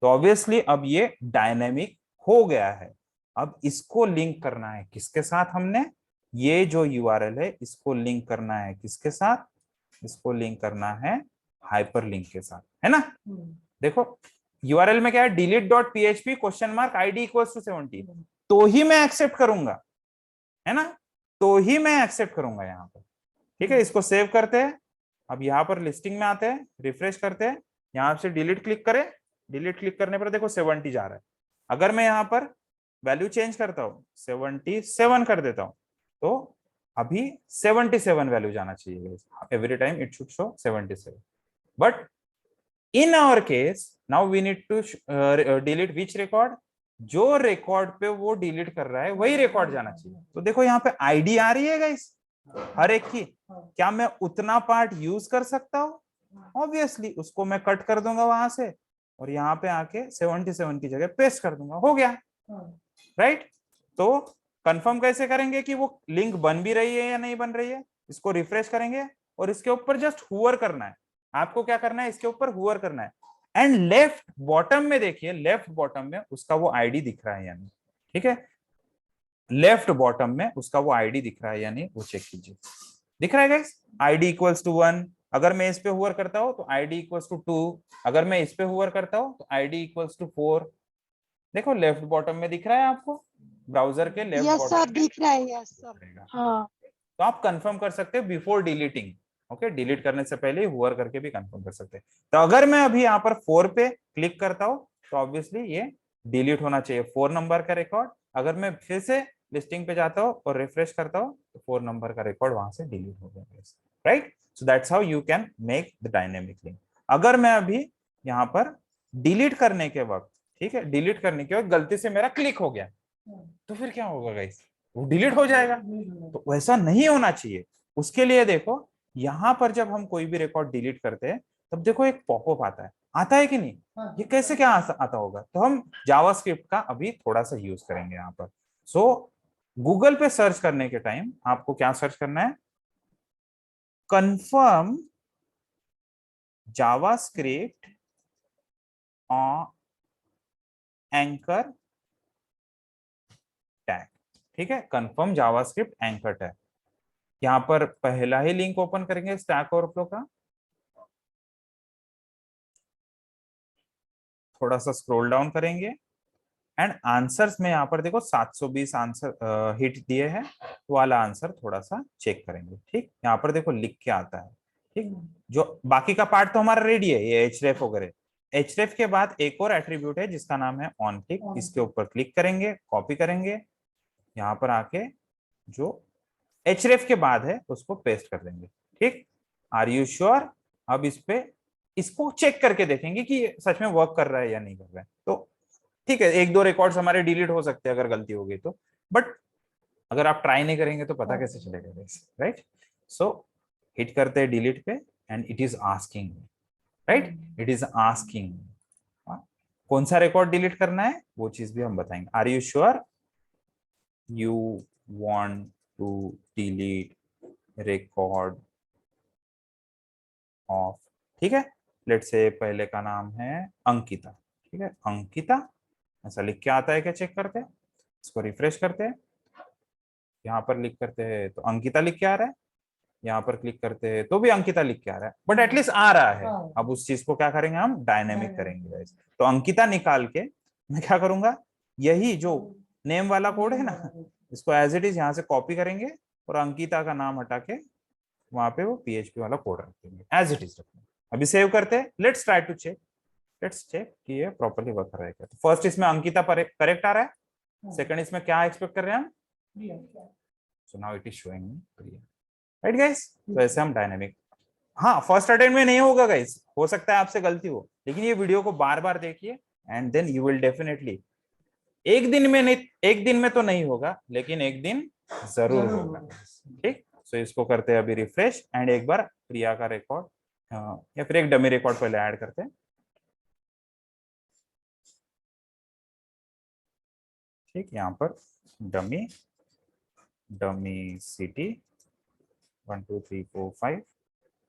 तो ऑब्वियसली अब ये डायनेमिक हो गया है। अब इसको लिंक करना है किसके साथ? हमने ये जो यूआरएल है इसको लिंक करना है किसके साथ? इसको लिंक करना है हाइपर लिंक के साथ, है ना? देखो यूआरएल में क्या है? Delete dot PHP question mark ID equals to 70, तो ही मैं एक्सेप्ट करूंगा, है ना? तो ही मैं एक्सेप्ट करूंगा यहाँ पर। ठीक है, इसको सेव करते हैं। अब यहाँ पर लिस्टिंग में आते हैं, रिफ्रेश करते हैं, यहाँ से डिलीट क्लिक करें। डिलीट क्लिक करने पर देखो 70 जा रहा है। अगर मैं यहाँ पर वैल्यू चेंज करता हूँ, 77 कर देता हूँ, तो अभी 77 वैल्यू जाना चाहिए। Every time it should show 77, but in our case now we need to delete which record? जो रिकॉर्ड पे वो डिलीट कर रहा है वही रिकॉर्ड जाना चाहिए। तो देखो यहाँ पे आईडी आ रही है गाइस हर एक की। क्या मैं उतना पार्ट यूज कर सकता हूँ? ऑब्वियसली उसको मैं कट कर दूंगा वहां से और यहाँ पे आके 77 की जगह पेस्ट कर दूंगा, हो गया, राइट? तो कंफर्म कैसे करेंगे कि वो लिंक बन भी रही है या नहीं बन रही है? इसको रिफ्रेश करेंगे और इसके ऊपर जस्ट हुवर करना है। आपको क्या करना है? इसके ऊपर हुवर करना है एंड लेफ्ट बॉटम में देखिए, लेफ्ट बॉटम में उसका वो आईडी दिख रहा है या नहीं। ठीक है, लेफ्ट बॉटम में उसका वो आईडी दिख रहा है या नहीं, वो चेक कीजिए। दिख रहा है गाइस? ID equals to 1। अगर मैं इस पे हुवर करता हूं तो आईडी इक्वल्स टू 2। अगर मैं इस पे हुवर करता हूं तो आईडी इक्वल्स टू 4। देखो लेफ्ट बॉटम में दिख रहा है आपको, ब्राउजर के लेफ्ट यस बॉटम सर, में दिख रहा है। यस सर, हाँ। तो आप कंफर्म कर सकते हैं बिफोर डिलीटिंग। ओके, डिलीट करने से पहले हुवर करके भी कंफर्म कर सकते हैं। तो अगर मैं अभी यहाँ पर 4 पे क्लिक करता हूँ तो ऑब्वियसली ये डिलीट होना चाहिए 4 नंबर का रिकॉर्ड। अगर मैं फिर से लिस्टिंग पे जाता हूँ और रिफ्रेश करता हूँ तो 4 नंबर का रिकॉर्ड वहां से डिलीट हो गया, right? So that's how you can make the dynamic link. अगर मैं अभी यहाँ पर डिलीट करने के वक्त, ठीक है, डिलीट करने के वक्त गलती से मेरा क्लिक हो गया तो फिर क्या होगा गाइस? वो डिलीट हो जाएगा। तो वैसा नहीं होना चाहिए। उसके लिए देखो यहां पर जब हम कोई भी रिकॉर्ड डिलीट करते हैं तब देखो एक पॉपअप आता है कि नहीं? ये कैसे क्या आता होगा? तो हम जावास्क्रिप्ट का अभी थोड़ा सा यूज करेंगे यहाँ पर। सो गूगल पे सर्च करने के टाइम आपको क्या सर्च करना है? confirm JavaScript on anchor tag। ठीक है, confirm JavaScript anchor tag। यहाँ पर पहला ही लिंक ओपन करेंगे स्टैक ओवरफ्लो का, थोड़ा सा स्क्रॉल डाउन करेंगे एंड आंसर्स में यहाँ पर देखो 720 आंसर हिट दिए हैं, वाला आंसर थोड़ा सा चेक करेंगे। ठीक, यहाँ पर देखो लिख के आता है। ठीक, जो बाकी का पार्ट तो हमारा रेडी है, ये href वगैरह। href के बाद एक और एट्रीब्यूट है जिसका नाम है ऑन टिक, इसके ऊपर क्लिक करेंगे, कॉपी करेंगे, यहाँ पर आके जो href के बाद है उसको पेस्ट कर देंगे। ठीक, आर यू श्योर? अब इस पे इसको चेक करके देखेंगे कि ये सच में वर्क कर रहा है या नहीं कर रहा है। तो ठीक है, एक दो रिकॉर्ड्स हमारे डिलीट हो सकते हैं अगर गलती हो गई तो, बट अगर आप ट्राई नहीं करेंगे तो पता कैसे चलेगा, राइट? सो हिट करते हैं डिलीट पे and it is asking, right, it is asking कौन सा रिकॉर्ड डिलीट करना है, वो चीज भी हम बताएंगे। Are you sure you want to delete record of? ठीक है, लेट्स से पहले का नाम है अंकिता। ठीक है, अंकिता ऐसा लिख के आता है क्या, चेक करते हैं, इसको रिफ्रेश करते हैं, यहाँ पर लिख करते हैं तो अंकिता लिख के आ रहा है, यहाँ पर क्लिक करते हैं तो भी अंकिता लिख के आ रहा है, बट एटलीस्ट आ रहा है। अब उस चीज को क्या करेंगे, हम डायनेमिक करेंगे गाइस। तो अंकिता निकाल के मैं क्या करूंगा, यही जो नेम वाला कोड है ना, इसको एज इट इज यहाँ से कॉपी करेंगे और अंकिता का नाम हटा के वहां पे वो PHP वाला कोड रख देंगे, एज इट इज रखेंगे। अभी सेव करते हैं, let's try to check, let's check कि ये प्रॉपर्ली वर्क कर रहा है क्या। तो फर्स्ट इसमें अंकिता करेक्ट आ रहा है, सेकंड इसमें क्या एक्सपेक्ट कर रहे हैं हम, so now it is showing Priya, right guys? तो ऐसे हम डायनेमिक, हाँ फर्स्ट अटेम्प्ट में नहीं होगा गाइस, हो सकता है आपसे गलती हो, लेकिन ये वीडियो को बार बार देखिए and then you will definitely, एक दिन में नहीं, एक दिन में तो नहीं होगा लेकिन एक दिन जरूर होगा। ठीक, सो इसको करते हैं अभी रिफ्रेश एंड एक बार प्रिया का रिकॉर्ड या फिर एक डमी रिकॉर्ड पहले ऐड करते हैं। ठीक, यहाँ पर डमी सिटी 1 2 3 4 5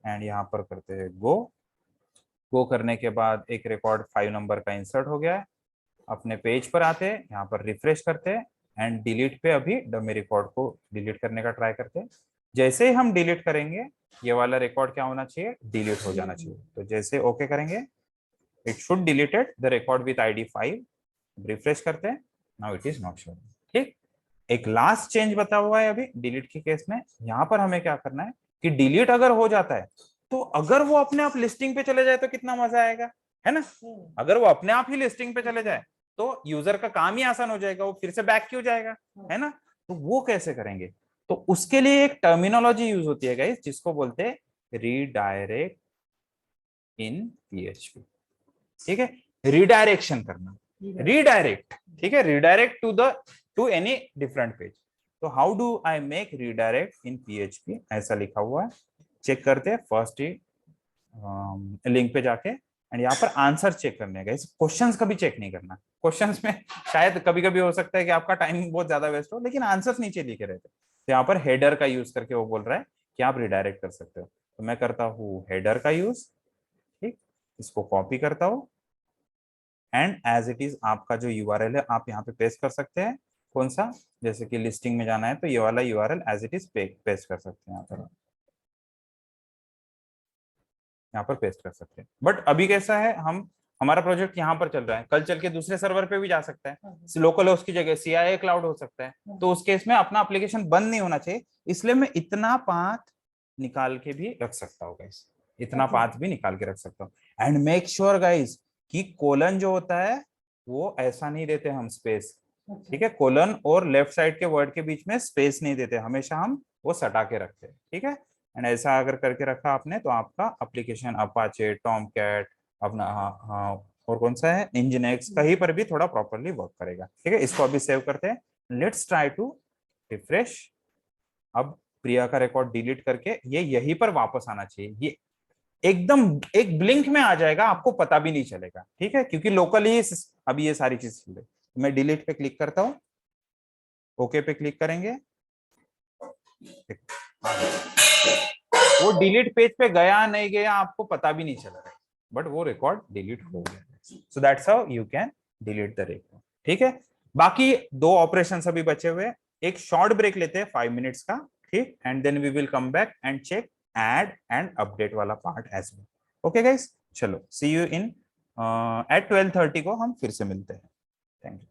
एंड यहाँ पर करते हैं गो करने के बाद एक रिकॉर्ड 5 नंबर का इंसर्ट हो गया है। अपने पेज पर आते हैं, यहाँ पर रिफ्रेश करते हैं एंड डिलीट पे अभी डमी रिकॉर्ड को डिलीट करने का ट्राई करते हैं। जैसे ही हम डिलीट करेंगे ये वाला रिकॉर्ड क्या होना चाहिए, डिलीट हो जाना चाहिए। तो जैसे ओके करेंगे it should deleted the record with ID 5, refresh करते हैं, now it is not showing. ठीक, एक लास्ट चेंज बता हुआ है अभी डिलीट के केस में। यहाँ पर हमें क्या करना है कि डिलीट अगर हो जाता है तो अगर वो अपने आप लिस्टिंग पे चले जाए तो कितना मजा आएगा, है ना? अगर वो अपने आप ही लिस्टिंग पे चले जाए तो यूजर का काम ही आसान हो जाएगा, वो फिर से बैक क्यों जाएगा, है ना? तो वो कैसे करेंगे, तो उसके लिए एक टर्मिनोलॉजी यूज होती है गाइस जिसको बोलते हैं रीडायरेक्ट इन PHP। ठीक है, रीडायरेक्शन करना, रीडायरेक्ट, ठीक है, redirect to any different page. तो how do I make redirect in PHP, ऐसा लिखा हुआ है, चेक करते हैं फर्स्ट ही लिंक पे जाके एंड यहाँ पर आंसर चेक करने का, इस क्वेश्चंस कभी चेक नहीं करना। क्वेश्चंस में शायद कभी कभी हो सकता है कि आपका टाइम बहुत ज्यादा वेस्ट हो, लेकिन आंसर्स नीचे लिखे रहते। तो यहाँ पर हेडर का यूज करके वो बोल रहा है कि आप रिडायरेक्ट कर सकते हो, तो मैं करता हूँ हेडर का यूज। ठीक, इसको कॉपी करता हूँ एंड एज इट इज आपका जो URL है आप यहाँ पे पेस्ट कर सकते हैं। कौन सा, जैसे कि लिस्टिंग में जाना है तो ये वाला URL as it is paste कर सकते हैं, यहाँ पर पेस्ट कर सकते हैं। बट अभी कैसा है, हमारा प्रोजेक्ट यहाँ पर चल रहा है, कल चल के दूसरे सर्वर पे भी जा सकता है, लोकल होस्ट की जगह CIA क्लाउड हो सकता है, तो उस केस में अपना एप्लीकेशन बंद नहीं होना चाहिए, इसलिए मैं इतना पाथ निकाल के भी रख सकता हूँ गाइस, इतना पाथ भी निकाल के रख सकता हूँ। एंड मेक श्योर गाइस कि कोलन जो होता है वो ऐसा नहीं देते हम स्पेस, ठीक है, कोलन और लेफ्ट साइड के वर्ड के बीच में स्पेस नहीं देते, हमेशा हम वो सटा के रखते हैं। ठीक है, एंड ऐसा अगर करके रखा आपने तो आपका एप्लीकेशन अपाचे, टॉमकैट, अपना और कौन सा है, इंजीनिक्स, कहीं पर भी थोड़ा प्रॉपर्ली वर्क करेगा। ठीक है, इसको अभी सेव करते हैं, लेट्स ट्राई टू रिफ्रेश। अब प्रिया का रिकॉर्ड डिलीट करके ये यहीं पर वापस आना चाहिए, ये एकदम एक ब्लिंक में आ जाएगा, आपको पता भी नहीं चलेगा। ठीक है, क्योंकि लोकली अभी ये सारी चीज चल रही। मैं डिलीट पे क्लिक करता हूँ, ओके पे क्लिक करेंगे, वो डिलीट पेज पे गया नहीं गया आपको पता भी नहीं चल रहा है, बट वो रिकॉर्ड डिलीट हो गया। So that's how you can delete the record. ठीक है, बाकी 2 ऑपरेशन अभी बचे हुए, एक शॉर्ट ब्रेक लेते हैं 5 मिनट्स का, ठीक, and then we will come back and check add and update वाला part as well. Okay guys, चलो सी यू इन एट 12:30 को हम फिर से मिलते हैं। Thank you.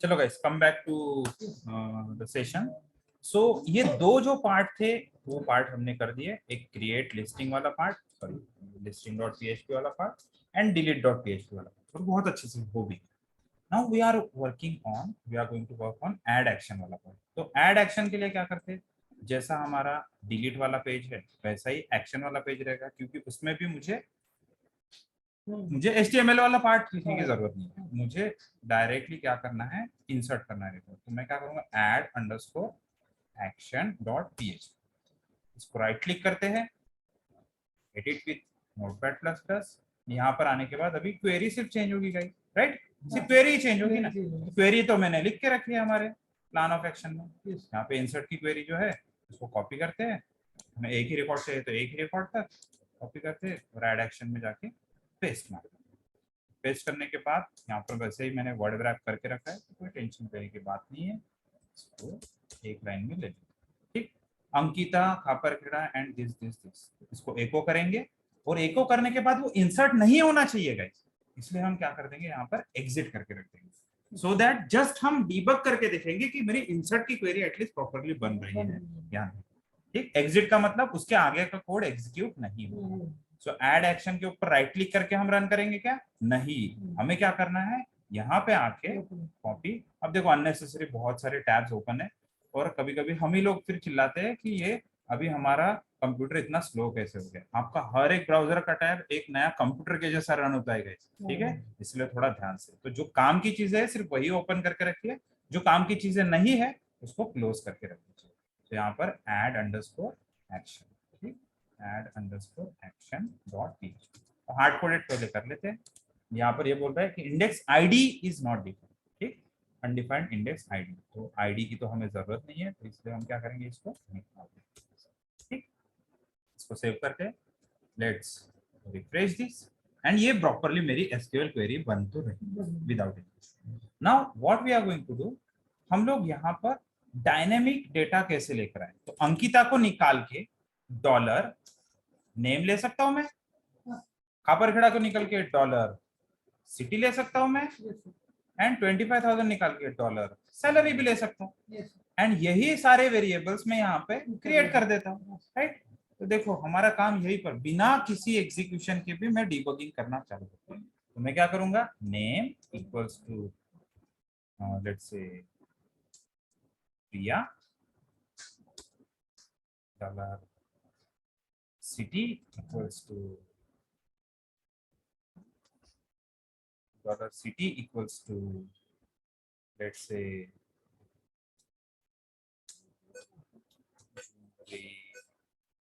चलो guys, come back to the session. So ये दो जो पार्ट थे वो पार्ट हमने कर दिए, एक क्रिएट लिस्टिंग वाला part, sorry listing dot PHP वाला part, and delete dot PHP वाला पार्ट, और बहुत अच्छे से हो भी। Now we are going to work on add action वाला पार्ट। तो ऐड एक्शन के लिए क्या करते हैं, जैसा हमारा डिलीट वाला पेज है वैसा ही एक्शन वाला पेज रहेगा, क्योंकि उसमें भी मुझे HTML वाला पार्ट लिखने की जरूरत नहीं है, मुझे डायरेक्टली क्या करना है, इंसर्ट करना है। तो मैं क्या करूंगा, add underscore action dot PHP, इसको राइट क्लिक करते हैं, edit with notepad plus plus. यहाँ पर आने के बाद अभी क्वेरी सिर्फ चेंज होगी गाइस, राइट, सिर्फ क्वेरी चेंज होगी ना। क्वेरी तो मैंने लिख के रखी है हमारे प्लान ऑफ एक्शन में। यहाँ पे इंसर्ट की क्वेरी जो है उसको कॉपी करते हैं, हमें एक ही रिकॉर्ड चाहिए तो एक ही रिकॉर्ड तक कॉपी करते हैं और ऐड एक्शन में जाके पेस्ट मारते हैं। पेस्ट करने के बाद यहाँ पर वैसे ही मैंने वर्ड रैप करके रखा है, तो कोई टेंशन करने की बात नहीं है, इसको एक लाइन में ले लें। ठीक, Ankita Khaparkheda and this this this, इसको एको करेंगे, और एको करने के बाद वो इंसर्ट नहीं होना चाहिए गाइस, इसलिए हम क्या कर देंगे, यहाँ पर एग्जिट करके रख देंगे, सो दैट जस्ट हम डीबग करके देखेंगे कि मेरी इंसर्ट की क्वेरी एटलीस्ट प्रॉपर्ली बन रही है या नहीं। ठीक, एग्जिट का मतलब उसके आगे का कोड एग्जीक्यूट नहीं होगा। सो ऐड एक्शन के ऊपर राइट क्लिक करके हम रन करेंगे क्या, नहीं, हमें क्या करना है, यहाँ पे आके कॉपी। अब देखो अननेसेसरी बहुत सारे टैब्स ओपन है, और कभी कभी हम ही लोग फिर चिल्लाते हैं कि ये अभी हमारा कंप्यूटर इतना स्लो कैसे हो गया। आपका हर एक ब्राउजर का टैब एक नया कंप्यूटर के जैसा रन होता है गाइस, ठीक है, इसलिए थोड़ा ध्यान से। तो जो काम की चीजें है सिर्फ वही ओपन करके रखिए, जो काम की चीजें नहीं है उसको क्लोज करके रख दीजिए। तो यहाँ पर ऐड अंडरस्कोर एक्शन, ठीक, add underscore action dot PHP, hard coded पहले कर लेते हैं। यहाँ पर ये बोल रहा है कि index ID is not defined, ठीक, अनडिफाइंड इंडेक्स आईडी, तो आईडी की तो हमें जरूरत नहीं है, तो इसलिए हम क्या करेंगे, इसको निकाल देंगे। ठीक, इसको सेव करके लेट्स रिफ्रेश दिस, एंड ये प्रॉपर्ली मेरी एसक्यूएल क्वेरी बन तो रही without it. Now what we are going to do, हम लोग यहाँ पर डायनेमिक डेटा कैसे लेकर आए, तो अंकिता को निकाल के डॉलर नेम ले सकता हूं मैं, खापरखेड़ा को निकल के डॉलर सिटी ले सकता हूं मैं, एंड 25,000 निकाल के डॉलर सैलरी भी ले सकता हूँ, एंड यही सारे वेरिएबल्स में यहाँ पे क्रिएट कर देता हूँ, राइट। तो देखो हमारा काम यही पर बिना किसी एग्जीक्यूशन के भी मैं डिबगिंग करना चालू करता हूँ। तो मैं क्या करूंगा, name equals to let's say Priya, dollar city equals to dollar city equals to let's say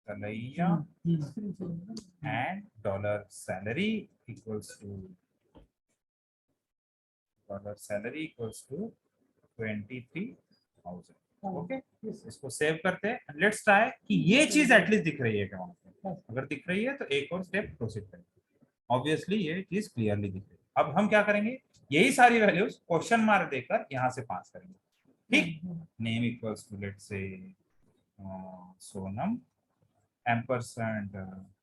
Kalaiya, and dollar salary equals to 23,000। Okay, इसको सेव करते हैं, लेट्स ट्राई कि ये चीज एटलीस्ट दिख रही है क्या वहां पे, अगर दिख रही है तो एक और स्टेप प्रोसीड करेंगे। ऑब्वियसली ये चीज क्लियरली दिख रही है। अब हम क्या करेंगे, यही सारी वैल्यूज क्वेश्चन मार्क देकर यहाँ से पास करेंगे, ठीक, name equals to let's say Sonam, ampersand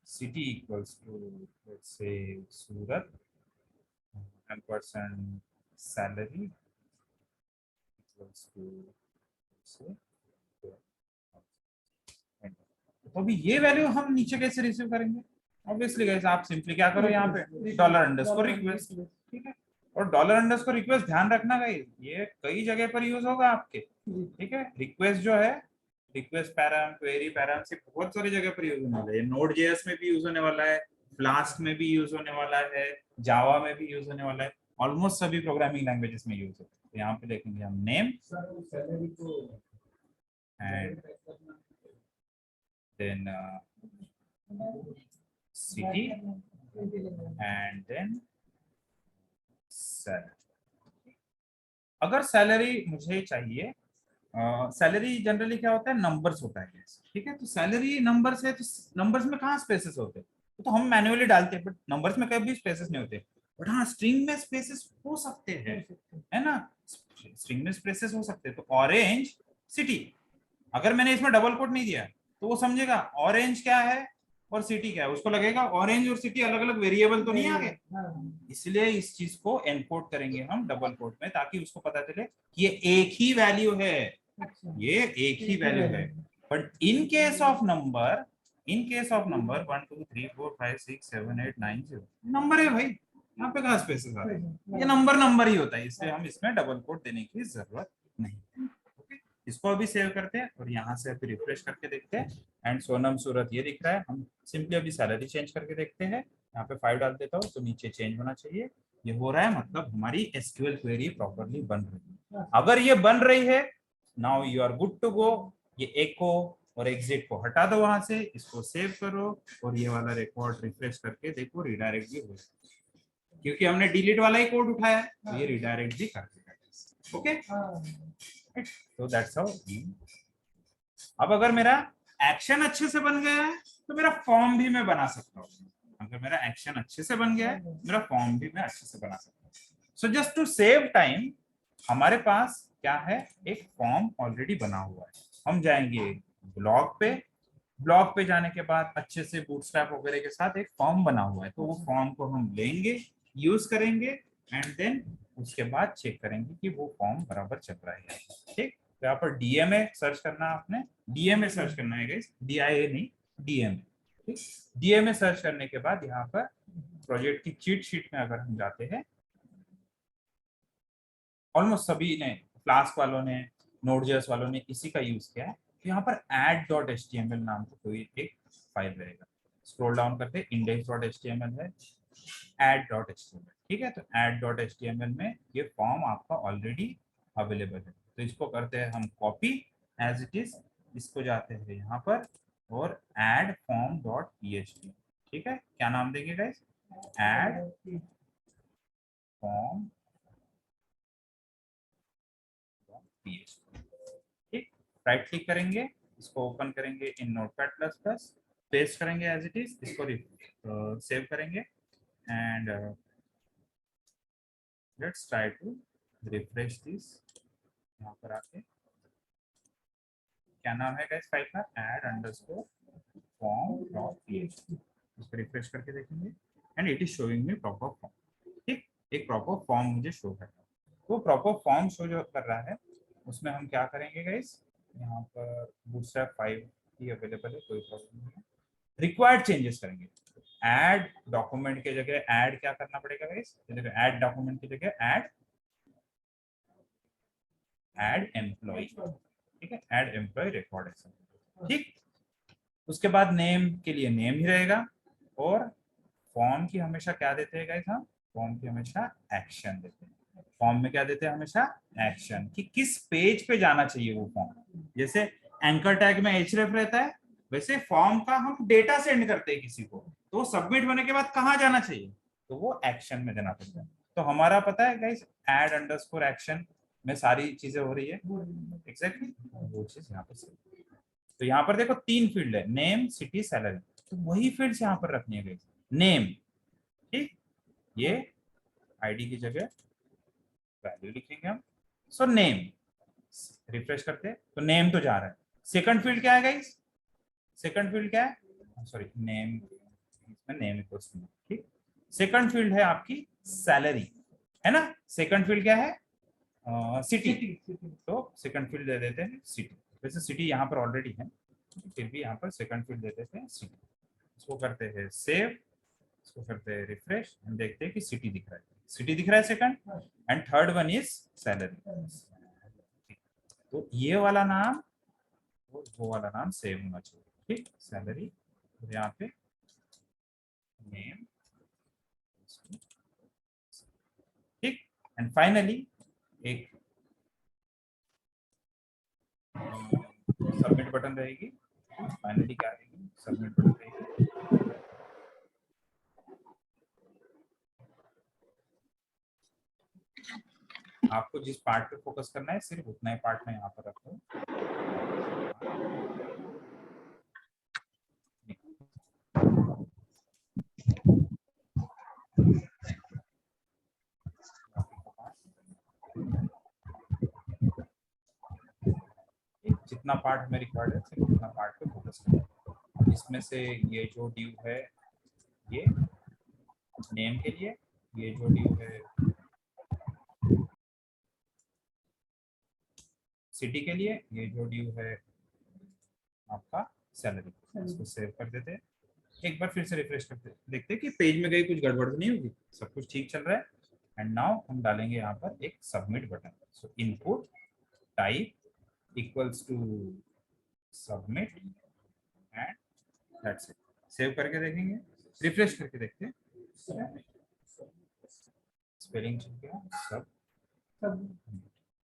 city equals to let's say Surat, ampersand salary equals to say. तो अभी ये वैल्यू हम नीचे कैसे रिसीव करेंगे, ऑब्वियसली गाइस आप सिंपली क्या करो, यहाँ पे डॉलर अंडरस्कोर रिक्वेस्ट, ठीक है, और डॉलर अंडरस्कोर रिक्वेस्ट ध्यान रखना गाइस, ये कई जगह पर यूज होगा आपके, ठीक है। रिक्वेस्ट जो है, रिक्वेस्ट पैराम, क्वेरी पैराम से बहुत सारी जगह पर यूज होने वाला है, नोड जेएस में भी यूज होने वाला है, फ्लास्क में भी यूज होने वाला है, जावा में भी यूज होने वाला है, ऑलमोस्ट सभी प्रोग्रामिंग लैंग्वेजेस में यूज होता है। तो यहाँ पे देखेंगे हम name and then city and then salary। अगर सैलरी मुझे चाहिए, सैलरी जनरली क्या होता है, नंबर्स होता है, ठीक है, तो सैलरी नंबर्स है, तो नंबर्स में कहाँ स्पेसेस होते हैं, तो हम मैन्युअली डालते हैं, बट नंबर्स में कभी स्पेसेस नहीं होते, बट हाँ स्ट्रिंग में स्पेसेस हो सकते हैं, है ना, स्ट्रिंग में स्पेसेस हो सकते हैं। तो ऑरेंज सिटी, अगर मैंने इसमें डबल कोट नहीं दिया तो वो समझेगा ऑरेंज क्या है, और सिटी क्या है, उसको लगेगा ऑरेंज और सिटी अलग अलग वेरिएबल तो नहीं आ गए, इसलिए इस चीज को एनकोड करेंगे हम डबल कोड में, ताकि उसको पता चले कि ये एक ही वैल्यू है, ये एक ही वैल्यू है। But in case of number 1 2 3 4 5 6 7 8 9 0 number है भाई, यहाँ पे कहाँ स्पेसेस आ रहे हैं, ये नंबर ही होता है, इसलिए हम इसमें डबल कोड देने की जरूरत नहीं। ओके, इसको अभी सेव करते हैं और यहाँ से अभी रिफ्रेश करके देखते हैं। एंड सोनम सूरत ये दिख रहा है, हम सिंपली अभी सैलरी चेंज करके देखते हैं। यहाँ पे 5 डाल देता हूँ तो नीचे चेंज होना चाहिए, ये हो रहा है, मतलब हमारी एसक्यूएल क्वेरी प्रॉपर्ली बन रही है। अगर ये बन रही है, now you are good to go. ये एको और एग्जिट को हटा दो वहां से, इसको सेव करो और ये वाला रिकॉर्ड रिफ्रेश करके देखो रिडायरेक्ट भी हो जाए, क्योंकि हमने डिलीट वाला ही कोड उठाया है तो ये रिडायरेक्ट भी कर देगा। ओके, तो दैट्स हाउ। अब अगर मेरा एक्शन अच्छे से बन गया है तो मेरा फॉर्म भी मैं बना सकता हूँ। अगर मेरा एक्शन अच्छे से बन गया है मेरा फॉर्म भी मैं अच्छे से बना सकता हूँ। So just to save time, हमारे पास क्या है, एक फॉर्म ऑलरेडी बना हुआ है। हम जाएंगे ब्लॉग पे जाने के बाद अच्छे से बूटस्ट्रैप वगैरह के साथ एक फॉर्म बना हुआ है, तो वो फॉर्म को हम लेंगे, यूज करेंगे एंड देन उसके बाद चेक करेंगे कि वो फॉर्म बराबर चल रहा है। ठीक, तो यहाँ पर डीएमए सर्च करना है, आपने डीएमए सर्च करना है गाइस, डीआईए नहीं, डीएमए। ठीक, डीएमए सर्च करने के बाद यहाँ पर प्रोजेक्ट की चीट शीट में अगर हम जाते हैं, ऑलमोस्ट सभी ने, फ्लास्क वालों ने, नोडजेस वालों ने इसी का यूज किया है। तो यहाँ पर add.html नाम का कोई एक फाइल रहेगा, स्क्रॉल डाउन करके index.html है, add.html। ठीक है, तो add.html में ये फॉर्म आपका ऑलरेडी अवेलेबल है, तो इसको करते हैं हम कॉपी एज इट इज, इसको जाते हैं यहाँ पर और add form.php। ठीक है, क्या नाम देंगे गाइस, add form। ठीक, राइट क्लिक करेंगे, इसको ओपन करेंगे इन नोटपैड++, पेस्ट करेंगे एज इट इज, इसको सेव करेंगे and let's try to refresh this. यहाँ पर आके क्या नाम है गाइस फाइल का, add_form.php, इसको रिफ्रेश करके देखेंगे and it is showing me proper form. ठीक, एक प्रॉपर फॉर्म मुझे शो कर रहा है। वो प्रॉपर फॉर्म शो जो कर रहा है उसमें हम क्या करेंगे गाइस, यहाँ पर बूटस्ट्रैप 5 ही अवेलेबल है, कोई प्रॉब्लम नहीं है। रिक्वायर्ड चेंजेस करेंगे, ऐड डॉक्यूमेंट की जगह ऐड क्या करना पड़ेगा गाइस, ऐड डॉक्यूमेंट की जगह ऐड एम्प्लॉय। ठीक है, ऐड एम्प्लॉय रिकॉर्ड है। ठीक, उसके बाद नेम के लिए नेम ही रहेगा और फॉर्म की हमेशा क्या देते हैं गाइस, हम फॉर्म की हमेशा एक्शन देते हैं। फॉर्म में क्या देते हैं, हमेशा एक्शन, कि किस पेज पे जाना चाहिए वो फॉर्म। जैसे एंकर टैग में href रहता है, वैसे फॉर्म का हम डेटा सेंड करते हैं किसी को, तो वो सबमिट होने के बाद कहाँ जाना चाहिए, तो वो एक्शन में देना पड़ता है। तो हमारा पता है गाइस, add_action में सारी चीजें हो रही है एग्जैक्टली वो चीज यहाँ पर। तो यहाँ पर देखो 3 फील्ड है, नेम, सिटी, सैलरी, तो वही फील्ड्स यहाँ पर रखनी है गाइस। नेम, ठीक, ये आईडी की जगह वैल्यू लिखेंगे हम। सो नेम, रिफ्रेश करते हैं तो नेम तो जा रहा है। सेकंड फील्ड क्या है गाइस, सेकंड फील्ड क्या है, सॉरी नेम, इसमें नेम इक्वल्स टू, ठीक। सेकंड फील्ड है आपकी सैलरी, है ना। सेकंड फील्ड क्या है, सिटी, तो सेकंड फील्ड दे देते हैं सिटी। वैसे सिटी यहाँ पर ऑलरेडी है, फिर भी यहाँ पर सेकंड फील्ड दे देते हैं सिटी। इसको करते हैं सेव, इसको करते हैं रिफ्रेश, हम देखते हैं कि सिटी दिख रहा है, सिटी दिख रहा है second, and third one is salary. तो ये वाला नाम वो वाला नाम सेव होना चाहिए, ठीक, सैलरी, यहाँ पे नेम, ठीक। एंड फाइनली एक सबमिट बटन रहेगी, फाइनली क्या रहेगी, सबमिट बटन रहेगी। आपको जिस पार्ट पे फोकस करना है सिर्फ उतना ही पार्ट में यहाँ पर रखो। जितना पार्ट में रिक्वायर्ड है सिर्फ उतना पार्ट पे फोकस करें। इसमें से ये जो ड्यू है ये नेम के लिए, ये जो ड्यू है सिटी के लिए, ये जो ड्यू है आपका सैलरी। इसको सेव कर देते हैं, एक बार फिर से रिफ्रेश करते हैं, देखते हैं कि पेज में कहीं कुछ गड़बड़ तो नहीं होगी, सब कुछ ठीक चल रहा है। एंड नाउ हम डालेंगे यहाँ पर एक submit button. So input type equals to submit and that's it. Save करके देखेंगे, रिफ्रेश करके देखते हैं, स्पेलिंग चल गया सब,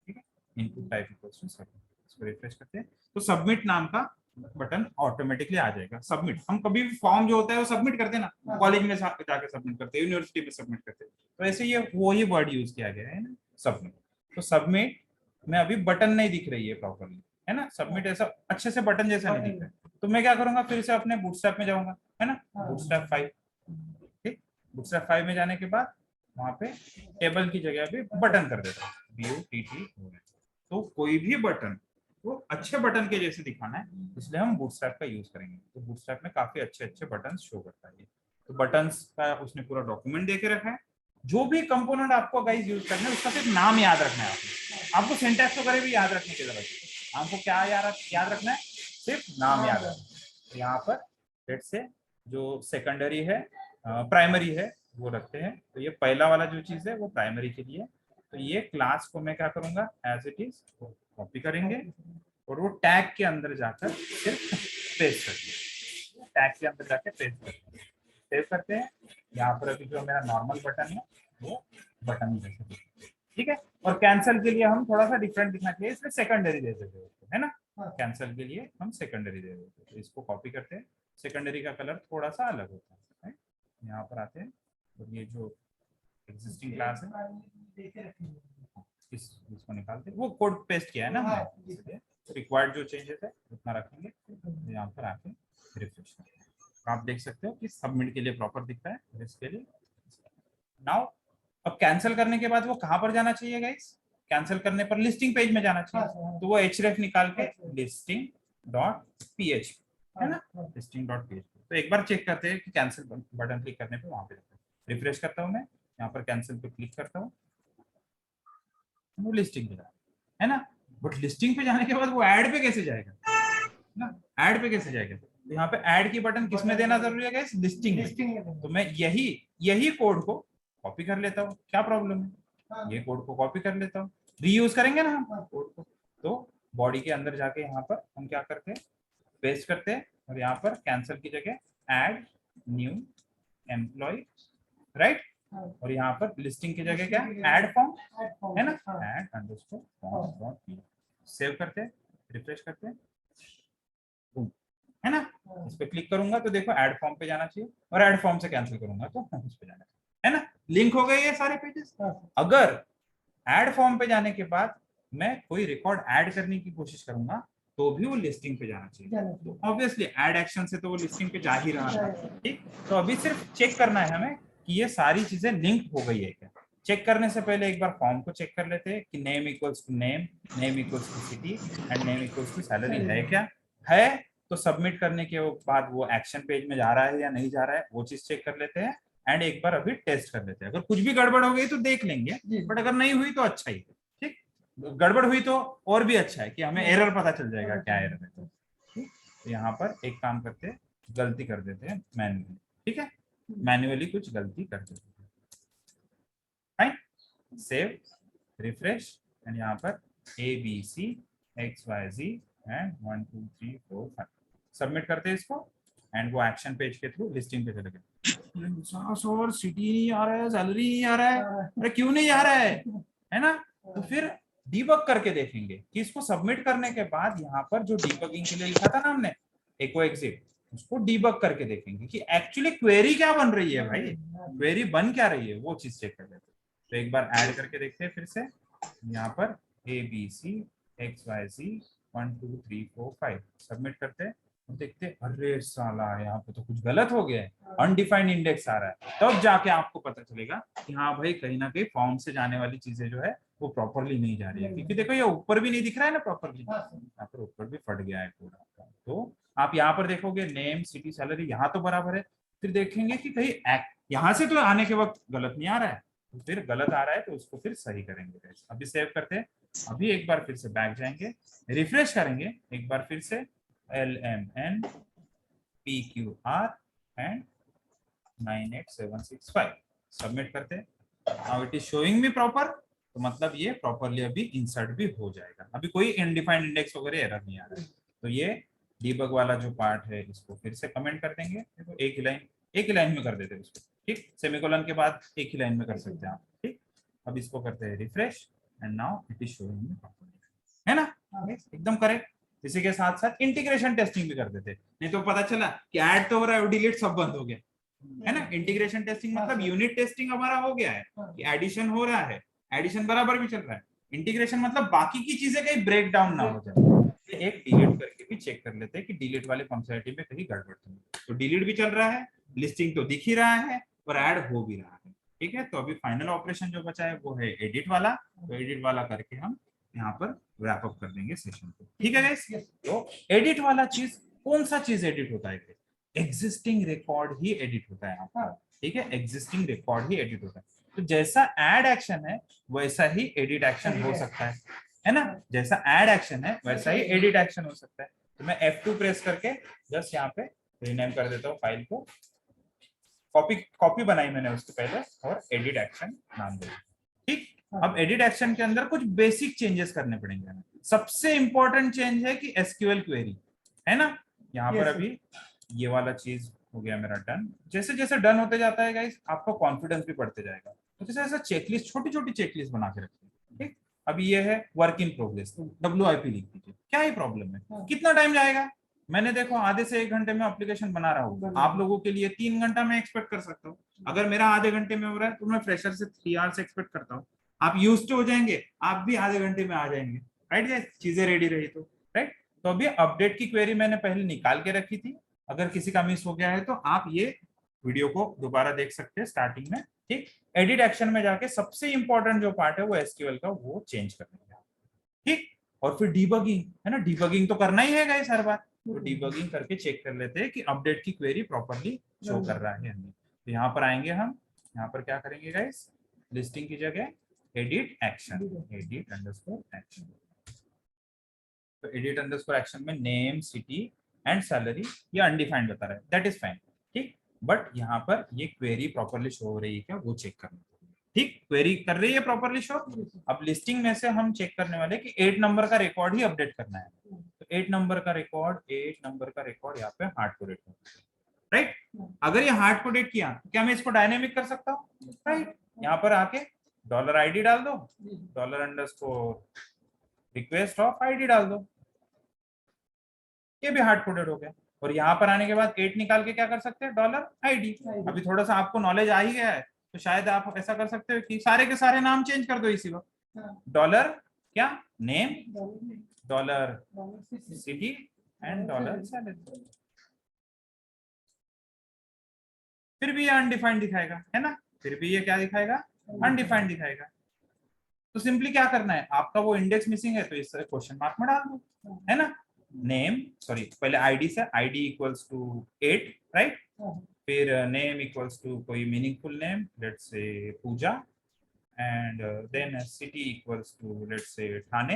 ठीक है। Input type equals to submit, इसको रिफ्रेश करते हैं तो सबमिट नाम का बटन ऑटोमेटिकली आ जाएगा। सबमिट, हम कभी भी फॉर्म जो होता है वो सबमिट करते हैं ना, कॉलेज में जाके सबमिट करते हैं, यूनिवर्सिटी में सबमिट करते हैं, तो ऐसे ये वही वर्ड यूज किया गया है ना, सबमिट। तो सबमिट में अभी बटन नहीं दिख रही है प्रॉपरली, है ना, सबमिट ऐसा अच्छे से बटन जैसा नहीं दिख रहा है। तो मैं क्या करूंगा, फिर से अपने बूटस्ट्रैप में जाऊंगा, है ना, बूटस्ट्रैप 5, ठीक। बूटस्ट्रैप 5 में जाने के बाद वहां पे टेबल की जगह पे बटन कर देता हूँ, BUTT। तो कोई भी बटन वो अच्छे बटन के जैसे दिखाना है, इसलिए हम बूटस्ट्रैप का यूज करेंगे। तो बूटस्ट्रैप में काफी अच्छे अच्छे बटन शो करता है। तो बटन्स का उसने पूरा डॉक्यूमेंट दे के रखा है। जो भी कंपोनेंट आपको गाइस यूज करना है उसका सिर्फ नाम याद रखना है। आपको सिंटैक्स वगैरह भी याद रखने की जरूरत है, आपको क्या याद रखना है, सिर्फ नाम याद रखना है। तो यहाँ पर लेट्स से जो सेकेंडरी है, प्राइमरी है वो रखते हैं। तो ये पहला वाला जो चीज है वो प्राइमरी के लिए। तो ये क्लास को मैं क्या करूंगा, एज इट इज कॉपी करेंगे और वो टैग के अंदर जाकर सिर्फ पेस्ट करते, टैग के अंदर जाकर पेस्ट करते, सेव करते हैं। यहाँ पर अभी जो मेरा नॉर्मल बटन है वो बटन जैसे, ठीक है। और कैंसिल के लिए हम थोड़ा सा डिफरेंट दिखना चाहिए, इसलिए सेकेंडरी दे देते हैं, है ना। कैंसिल के लिए हम सेकेंडरी दे देते हैं। तो इसको कॉपी करते हैं, सेकेंडरी का कलर थोड़ा सा अलग होता है। यहाँ पर आते हैं और ये जो एग्जिस्टिंग क्लास है इसको निकालते हैं, वो कोड पेस्ट किया है ना हमने, रिक्वायर्ड जो चेंजेस है उतना रखेंगे। यहाँ पर आके रिफ्रेश करेंगे, आप देख सकते हो कि सबमिट के लिए प्रॉपर दिखता है। इसके लिए नाउ अब कैंसिल करने के बाद वो कहाँ पर जाना चाहिए गाइस, कैंसिल करने पर लिस्टिंग पेज में जाना चाहिए। तो वो href निकाल के listing.php, है ना, listing.php। तो एक बार चेक करते हैं कि कैंसिल बटन क्लिक करने पे वहां पे रिफ्रेश करता हूँ मैं, यहाँ पर कैंसिल पे क्लिक करता हूँ, वो लिस्टिंग पे है ना। बट लिस्टिंग पे जाने के बाद वो ऐड पे कैसे जाएगा ना, ऐड पे कैसे जाएगा। तो यहाँ पे ऐड की बटन किसमें देना जरूरी है गाइस, लिस्टिंग। तो मैं यही कोड को कॉपी कर लेता हूँ, क्या प्रॉब्लम है, ये कोड को कॉपी कर लेता हूँ, रीयूज करेंगे ना हम कोड को। तो बॉडी के अंदर जाके यहाँ पर हम क्या करते हैं, पेस्ट करते हैं और यहाँ पर कैंसिल की जगह ऐड न्यू एम्प्लॉय, राइट। और यहाँ पर लिस्टिंग की जगह क्या, ऐड फॉर्म, है ना, ऐड अंडरस्कोर फॉर्म। सेव करते हैं, रिफ्रेश करते हैं, है ना। इस पे क्लिक करूंगा तो देखो ऐड फॉर्म पे जाना चाहिए, और ऐड फॉर्म से कैंसिल करूंगा तो इस पे जाना चाहिए, है ना। लिंक हो गए ये सारे पेजेस। अगर ऐड फॉर्म पे जाने के बाद मैं कोई रिकॉर्ड ऐड करने की कोशिश करूंगा तो भी वो लिस्टिंग पे जाना चाहिए। तो ऑब्वियसली ऐड एक्शन से तो वो लिस्टिंग पे जा ही रहा था, ठीक। तो अभी सिर्फ चेक करना है हमें कि ये सारी चीजें लिंक हो गई है क्या। चेक करने से पहले एक बार फॉर्म को चेक कर लेते हैं कि name equals to name, name equals to city and name equals to salary है क्या, है तो सबमिट करने के बाद वो एक्शन पेज में जा रहा है या नहीं जा रहा है वो चीज चेक कर लेते हैं। एंड एक बार अभी टेस्ट कर लेते हैं, अगर कुछ भी गड़बड़ हो गई तो देख लेंगे, बट अगर नहीं हुई तो अच्छा ही है, ठीक। गड़बड़ हुई तो और भी अच्छा है कि हमें एरर पता चल जाएगा क्या एरर है। तो यहाँ पर एक काम करते हैं, गलती कर देते हैं मैन्युअली, ठीक है, मैन्युअली कुछ गलती कर देते हैं, फाइन। सेव, रिफ्रेश एंड यहाँ पर ABC XYZ एंड 1 2 3 4 5 सबमिट करते हैं इसको। एंड वो एक्शन पेज के थ्रू लिस्टिंग पे चले गए। और सिटी नहीं आ रहा है, सैलरी नहीं आ रहा है, अरे क्यों नहीं आ रहा है ना। तो फिर डीबग करके देखेंगे कि इसको सबमिट करने के बाद यहाँ पर जो डीबगिंग के लिए लिखा था ना हमने एको एग्जिट, उसको डीबग करके देखेंगे कि एक्चुअली क्वेरी क्या बन रही है भाई, क्वेरी बन क्या रही है, वो चीज चेक कर लेते हैं। तो एक बार ऐड करके देखते हैं फिर से, यहाँ पर ABC XYZ 1 2 3 4 5 सबमिट करते हैं और देखते हैं अरे साला यहाँ पे तो कुछ गलत हो गया है, अनडिफाइंड इंडेक्स आ रहा है। तब जाके आपको पता चलेगा कि हाँ भाई कहीं ना कहीं फॉर्म से जाने वाली चीजें जो है वो प्रॉपरली नहीं जा रही है, क्योंकि देखो ये ऊपर भी नहीं दिख रहा है ना प्रॉपरली, यहाँ पर ऊपर भी फट गया है पूरा। तो आप यहाँ पर देखोगे नेम सिटी सैलरी यहाँ तो बराबर है, फिर देखेंगे कि कहीं यहाँ से तो आने के वक्त गलत नहीं आ रहा है, तो फिर गलत आ रहा है तो उसको फिर सही करेंगे guys। अभी सेव करते हैं, अभी एक बार फिर से बैक जाएंगे, रिफ्रेश करेंगे एक बार फिर से LMNPQR एंड 98765 सबमिट करते हैं। Now it is showing me proper, तो मतलब ये प्रॉपरली अभी इंसर्ट भी हो जाएगा, अभी कोई अनडिफाइंड इंडेक्स वगैरह एरर नहीं आ रहा है। तो ये डीबग वाला जो पार्ट है इसको फिर से कमेंट कर देंगे, देखो एक ही लाइन में कर देते हैं उसको, ठीक, सेमीकोलन के बाद एक ही लाइन में कर सकते हैं आप, ठीक। अब इसको करते हैं refresh and now it is showing me properly, है ना, एकदम करेक्ट। इसी के साथ साथ इंटीग्रेशन टेस्टिंग भी कर देते, नहीं तो पता चला कि ऐड तो हो रहा है और डिलीट सब बंद हो गया, है ना। इंटीग्रेशन टेस्टिंग मतलब यूनिट टेस्टिंग हमारा हो गया है कि एडिशन हो रहा है, एडिशन बराबर भी चल रहा है, इंटीग्रेशन मतलब बाकी की चीजें कहीं ब्रेक डाउन ना हो जाए। एक डिलीट करके भी चेक कर लेते हैं कि डिलीट वाले फंक्शनैलिटी में कहीं गड़बड़ तो नहीं, तो डिलीट भी चल रहा है, लिस्टिंग तो दिख ही रहा है और ऐड हो भी रहा है, ठीक है। तो अभी फाइनल ऑपरेशन जो बचा है वो है एडिट वाला, तो एडिट वाला करके हम यहाँ पर रैप अप कर देंगे सेशन को, ठीक है गाइस। तो एडिट वाला चीज, कौन सा चीज एडिट होता है, एग्जिस्टिंग रिकॉर्ड ही एडिट होता है आपका, ठीक है, एग्जिस्टिंग रिकॉर्ड ही एडिट होता है। तो जैसा ऐड एक्शन है वैसा ही एडिट एक्शन हो सकता है ना, जैसा ऐड एक्शन है वैसा ही एडिट एक्शन हो सकता है। तो मैं F2 प्रेस करके जस्ट यहाँ पे रीनेम कर देता हूँ फाइल को, कॉपी बनाई मैंने उसके पहले और एडिट एक्शन नाम दे, ठीक। अब एडिट एक्शन के अंदर कुछ बेसिक चेंजेस करने पड़ेंगे हमें। सबसे इंपॉर्टेंट चेंज है कि एसक्यूएल क्वेरी, है ना, यहाँ पर अभी ये वाला चीज हो गया मेरा डन। जैसे जैसे डन होते जाता है गाइस आपका कॉन्फिडेंस भी बढ़ते जाएगा, तो जैसे ऐसा चेकलिस्ट, छोटी छोटी चेकलिस्ट बना के रखिए, ठीक। अभी ये है वर्क इन प्रोग्रेस, WIP लिख दीजिए, क्या ही प्रॉब्लम है, कितना टाइम जाएगा, मैंने देखो आधे से 1 घंटे में एप्लीकेशन बना रहा हूँ, आप लोगों के लिए 3 घंटा में एक्सपेक्ट कर सकता हूँ। अगर मेरा आधे घंटे में हो रहा है तो मैं फ्रेशर से 3 आवर्स एक्सपेक्ट करता हूँ, आप यूज्ड हो जाएंगे, आप भी आधे घंटे में आ जाएंगे, राइट गाइस, चीजें रेडी रही तो, राइट। तो अभी अपडेट की क्वेरी मैंने पहले निकाल के रखी थी, अगर किसी का मिस हो गया है तो आप ये वीडियो को दोबारा देख सकते हैं स्टार्टिंग में, ठीक। एडिट एक्शन में जाके सबसे इंपॉर्टेंट जो पार्ट है वो एसक्यूएल का, वो चेंज करने का, ठीक। और फिर डिबगिंग, है ना, डिबगिंग तो करना ही है गाइस हर बार, तो डिबगिंग करके चेक कर लेते हैं कि अपडेट की क्वेरी प्रॉपर्ली शो कर रहा है हमें। तो यहाँ पर आएंगे हम, यहाँ पर क्या करेंगे गाइस, लिस्टिंग की जगह edit action, edit underscore action, तो एडिट अंडरस्कोर एक्शन में नेम सिटी एंड सैलरी ये अनडिफाइंड बता रहा है, दैट इज फाइन, ठीक। बट यहाँ पर ये क्वेरी प्रॉपर्ली शो हो रही है क्या वो चेक करना, ठीक, क्वेरी कर रही है प्रॉपर्ली शो। अब लिस्टिंग में से हम चेक करने वाले कि 8 नंबर का रिकॉर्ड ही अपडेट करना है, तो 8 नंबर का रिकॉर्ड यहाँ पे हार्ड कोडेड है, राइट। अगर ये हार्ड कोडेड किया तो क्या मैं इसको डायनेमिक कर सकता हूँ, राइट। यहाँ पर आके $ID डाल दो, $रिक्वेस्ट ऑफ ID डाल दो, ये भी हार्ड कोडेड हो गया। और यहाँ पर आने के बाद 8 निकाल के क्या कर सकते हैं, $ID। अभी थोड़ा सा आपको नॉलेज आ ही गया है, तो शायद आप ऐसा कर सकते हो कि सारे के सारे नाम चेंज कर दो इसी वक्त, डॉलर क्या name, dollar city and dollar salary, फिर भी ये अनडिफाइंड दिखाएगा, है ना, फिर भी ये क्या दिखाएगा, अनडिफाइंड दिखाएगा। तो सिंपली क्या करना है, आपका वो इंडेक्स मिसिंग है तो इस क्वेश्चन मार्क में डाल दो, है ना, नेम, सॉरी पहले ID से, ID इक्वल्स टू 8, राइट, फिर नेम इक्वल्स टू कोई meaningful name, let's say Pooja, and then city equals to let's say Thane,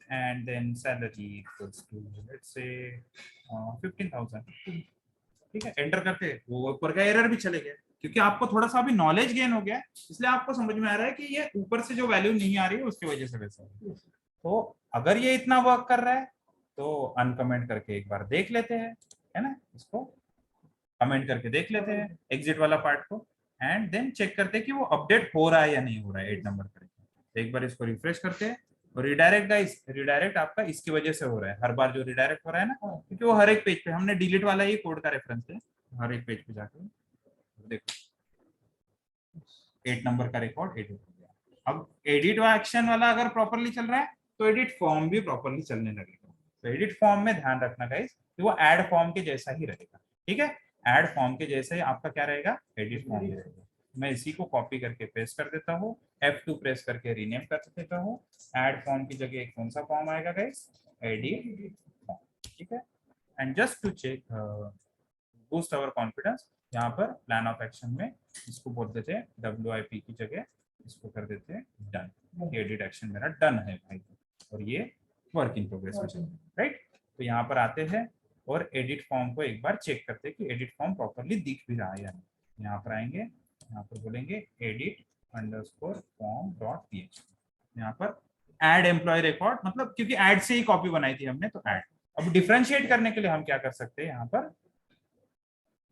and then salary equals to let's say 15,000, ठीक है। एंटर करते वो ऊपर का एरर भी चले गया, क्योंकि आपको थोड़ा सा अभी नॉलेज गेन हो गया है, इसलिए आपको समझ में आ रहा है कि ये ऊपर से जो वैल्यू नहीं आ रही है उसकी वजह से वैसा है। तो अगर ये इतना वर्क कर रहा है तो अनकमेंट करके एक बार देख लेते हैं, है ना, इसको कमेंट करके देख लेते हैं एग्जिट वाला पार्ट को, एंड देन चेक करते हैं कि वो अपडेट हो रहा है या नहीं हो रहा है 8 नंबर पर। तो एक बार इसको रिफ्रेश करते हैं, और रिडायरेक्ट गाइस, रिडायरेक्ट आपका इसकी वजह से हो रहा है, हर बार जो रिडायरेक्ट हो रहा है ना, क्योंकि वो हर एक पेज पे हमने डिलीट वाला ही कोड का रेफरेंस है, हर एक पेज पे जाके देखो 8 नंबर का रिकॉर्ड एडिट हो गया। अब एडिट एक्शन वाला अगर प्रॉपरली चल रहा है तो एडिट फॉर्म भी प्रॉपरली चलने लगेगा। तो एडिट फॉर्म में ध्यान रखना गाइस कि वो ऐड फॉर्म के जैसा ही रहेगा, ठीक है, ऐड फॉर्म के जैसा ही आपका क्या रहेगा, एडिट फॉर्म भी रहेगा। मैं इसी को कॉपी करके पेस्ट कर देता हूँ, F2 प्रेस करके रीनेम कर देता हूँ, ऐड फॉर्म की जगह कौन सा फॉर्म आएगा गाइस, एडिट फॉर्म, ठीक है। And just to check boost our confidence, यहाँ पर प्लान ऑफ एक्शन में इसको बोल देते हैं WIP की जगह इसको कर देते हैं डन। ये एडिट एक्शन मेरा डन है भाई, और ये वर्क इन प्रोग्रेस में चल रहा है, राइट। तो यहाँ पर आते हैं और एडिट फॉर्म को एक बार चेक करते हैं कि एडिट फॉर्म प्रॉपरली दिख भी रहा है या नहीं। यहाँ पर आएंगे, यहाँ पर बोलेंगे edit _ form.php, यहाँ पर ऐड एम्प्लॉय रिकॉर्ड, मतलब क्योंकि ऐड से ही कॉपी बनाई थी हमने तो ऐड। अब डिफरेंशिएट करने के लिए हम क्या कर सकते हैं,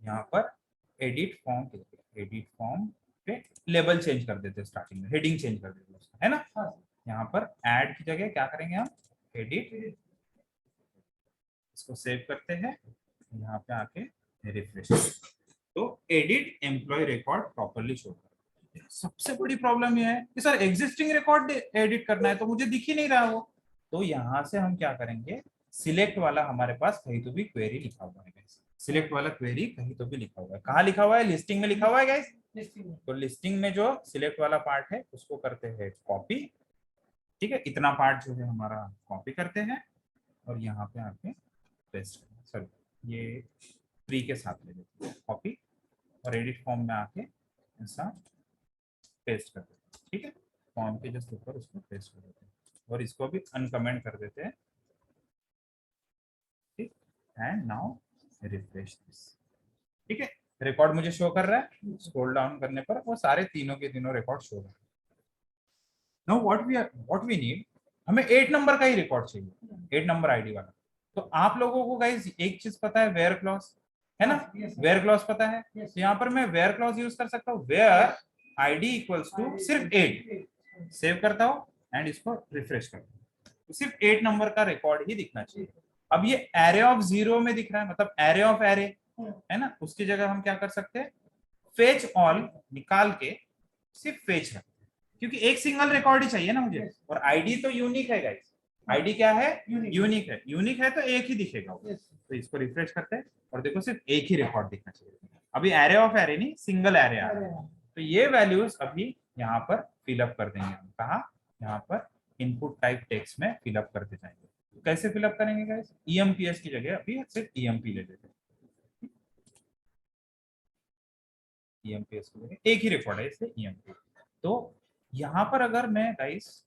यहाँ पर एडिट फॉर्म पे लेबल चेंज कर देते हैं, स्टार्टिंग में हेडिंग चेंज कर देते हैं उसका, है ना। यहाँ पर ऐड की जगह क्या करेंगे हम, एडिट, इसको सेव करते हैं, यहाँ पे आके रिफ्रेश, तो edit employee record properly show कर। सबसे बड़ी प्रॉब्लम यह है कि सर एग्जिस्टिंग रिकॉर्ड एडिट करना है तो मुझे दिख ही नहीं रहा वो। तो यहाँ से हम क्या करेंगे, सिलेक्ट वाला हमारे पास कहीं तो भी क्वेरी लिखा हुआ है, सिलेक्ट वाला क्वेरी कहीं तो भी लिखा हुआ है। कहाँ लिखा हुआ है, लिस्टिंग में लिखा हुआ है गाइस। तो लिस्टिंग में जो सिलेक्ट वाला पार्ट है उसको करते हैं कॉपी, ठीक है, इतना पार्ट जो है हमारा कॉपी करते हैं और यहाँ पे आके पेस्ट करते, सॉरी ये प्री के साथ ले लेते हैं कॉपी, और एडिट फॉर्म में आके ऐसा पेस्ट कर देते हैं, ठीक है, फॉर्म के जस्ट ऊपर उसको पेस्ट कर देते हैं और इसको भी अनकमेंट कर देते हैं, ठीक। एंड नाउ रिफ्रेश दिस, ठीक है, रिकॉर्ड मुझे शो कर रहा है, स्क्रॉल डाउन करने पर वो सारे तीनों के तीनों रिकॉर्ड शो कर रहे हैं। नाउ व्हाट वी नीड, हमें 8 नंबर का ही रिकॉर्ड चाहिए, 8 नंबर आईडी वाला। तो आप लोगों को गाइस एक चीज पता है, वेयर क्लॉज है ना, वेयर क्लॉज पता है, तो यहाँ पर मैं वेयर क्लॉज यूज कर सकता हूँ, वेयर आईडी इक्वल्स टू सिर्फ 8, सेव करता हूँ एंड इसको रिफ्रेश करता हूँ, तो सिर्फ 8 नंबर का रिकॉर्ड ही दिखना चाहिए। अब ये एरे ऑफ 0 में दिख रहा है, मतलब एरे ऑफ एरे है ना, उसकी जगह हम क्या कर सकते हैं, फेच ऑल निकाल के सिर्फ फेच रखते हैं, क्योंकि एक सिंगल रिकॉर्ड ही चाहिए ना मुझे, और आईडी तो यूनिक है गाइस, आईडी क्या है, यूनिक है, यूनिक है तो एक ही दिखेगा। तो इसको रिफ्रेश करते हैं और देखो सिर्फ एक ही रिकॉर्ड दिखना चाहिए, अभी एरे ऑफ एरे नहीं, सिंगल एरे आ रहा है। तो ये वैल्यूज अभी यहाँ पर फिलअप कर देंगे हम, कहा, यहाँ पर इनपुट टाइप टेक्स्ट में फिलअप करते जाएंगे। तो कैसे फिलअप करेंगे गाइस, EMPS की जगह अभी सिर्फ EMP ले लेते हैं, EMPS की जगह एक ही रिकॉर्ड है इसलिए EMP। तो यहाँ पर अगर मैं गाइस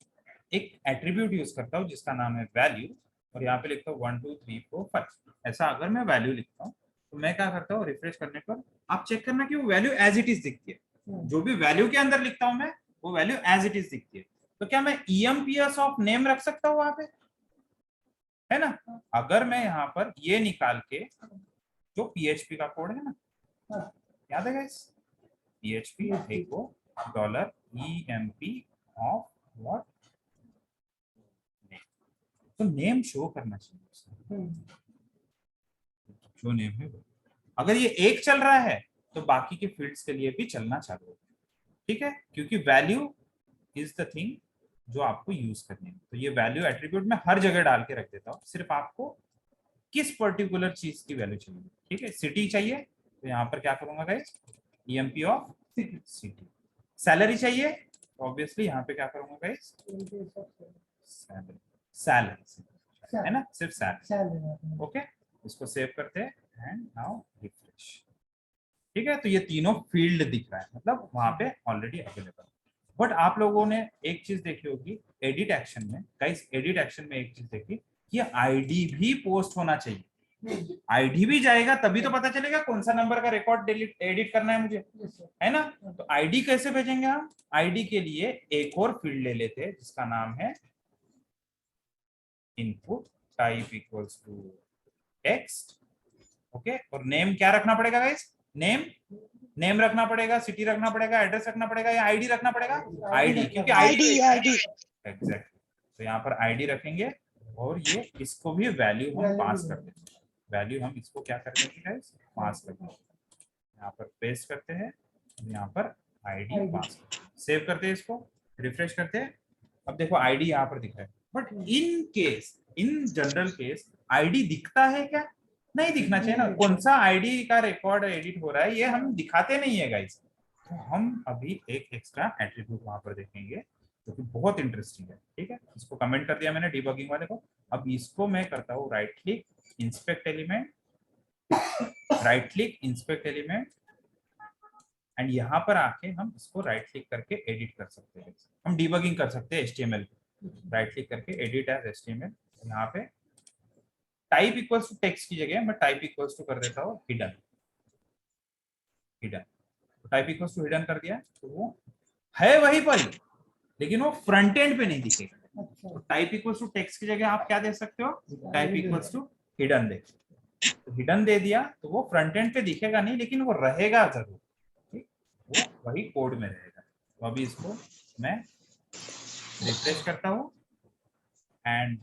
एक एट्रीब्यूट यूज करता हूँ जिसका नाम है वैल्यू, और यहाँ पे लिखता हूँ 1 2 3 4 5, ऐसा अगर मैं वैल्यू लिखता हूँ तो मैं क्या करता हूँ, रिफ्रेश करने पर आप चेक करना कि वो वैल्यू एज इट इज दिखती है, जो भी वैल्यू के अंदर लिखता हूँ मैं वो वैल्यू एज इट इज दिखती है। तो क्या मैं EMPS ऑफ नेम रख सकता हूँ वहां पे, है ना। अगर मैं यहाँ पर ये निकाल के, जो PHP का कोड है ना, याद है guys, PHP echo $EMP of what, तो नेम शो करना चाहिए, जो नेम है वो। अगर ये एक चल रहा है तो बाकी के फील्ड्स के लिए भी चलना चालू होगा, ठीक है, क्योंकि वैल्यू इज द थिंग जो आपको यूज करनी है। तो ये वैल्यू एट्रीब्यूट में हर जगह डाल के रख देता हूँ, सिर्फ आपको किस पर्टिकुलर चीज की वैल्यू चाहिए, ठीक है, सिटी चाहिए तो यहाँ पर क्या करूंगा guys, EMP of city. Salary चाहिए तो ऑब्वियसली यहाँ पे क्या करूंगा गाइस, सैलरी, है ना, सिर्फ सैलरी। ओके, इसको सेव करते हैं एंड नाउ रिफ्रेश, ठीक है। तो ये तीनों फील्ड दिख रहा है, मतलब वहां पे ऑलरेडी अवेलेबल। बट आप लोगों ने एक चीज देखी होगी एडिट एक्शन में, गाइस एडिट एक्शन में एक चीज देखी कि आईडी भी पोस्ट होना चाहिए, आईडी भी जाएगा तभी तो पता चलेगा कौन सा नंबर का रिकॉर्ड एडिट करना है मुझे, है ना। तो आईडी कैसे भेजेंगे हम, आईडी के लिए एक और फील्ड ले लेते हैं जिसका नाम है input type equals to text, okay, और नेम क्या रखना पड़ेगा गाइस, नेम रखना पड़ेगा, सिटी रखना पड़ेगा, एड्रेस रखना पड़ेगा या आईडी रखना पड़ेगा, आईडी, क्योंकि आईडी एग्जैक्टली। तो यहाँ पर आईडी रखेंगे और ये इसको भी वैल्यू हम पास कर देंगे, वैल्यू हम इसको क्या कर देंगे गाइस, पास कर देंगे, यहाँ पर पेस्ट करते हैं, यहाँ पर आईडी पास करते हैं, सेव करते हैं, इसको रिफ्रेश करते हैं। अब देखो आईडी यहाँ पर दिख रहा है, but in general case ID दिखता है क्या, नहीं दिखना चाहिए ना, कौन सा आईडी का रिकॉर्ड एडिट हो रहा है ये हम दिखाते नहीं है गाइस। तो हम अभी एक एक्स्ट्रा एट्रीब्यूट वहां पर देखेंगे जो कि बहुत इंटरेस्टिंग है, ठीक है, इसको कमेंट कर दिया मैंने डीबगिंग वाले को। अब इसको मैं करता हूँ right click inspect element, right click, inspect element, and यहाँ पर आके हम इसको राइट क्लिक करके एडिट कर सकते हैं। हम डिबगिंग कर सकते हैं HTML पे, राइट क्लिक करके एडिट एज HTML। यहाँ पे टाइप इक्वल्स टू टेक्स्ट की जगह मैं टाइप इक्वल्स टू कर देता हूँ hidden. Hidden type equals to hidden कर दिया तो वो है वहीं पर ही, लेकिन वो फ्रंट एंड पे नहीं दिखेगा। तो टाइप इक्वल्स टू टेक्स्ट की जगह आप क्या दे सकते हो, टाइप इक्वल्स टू हिडन दे। तो हिडन दे दिया तो वो फ्रंट एंड पे दिखेगा नहीं, लेकिन वो रहेगा जरूर, ठीक, वो वही कोड में रहेगा। तो अभी इसको मैं रिफ्रेश करता हूँ एंड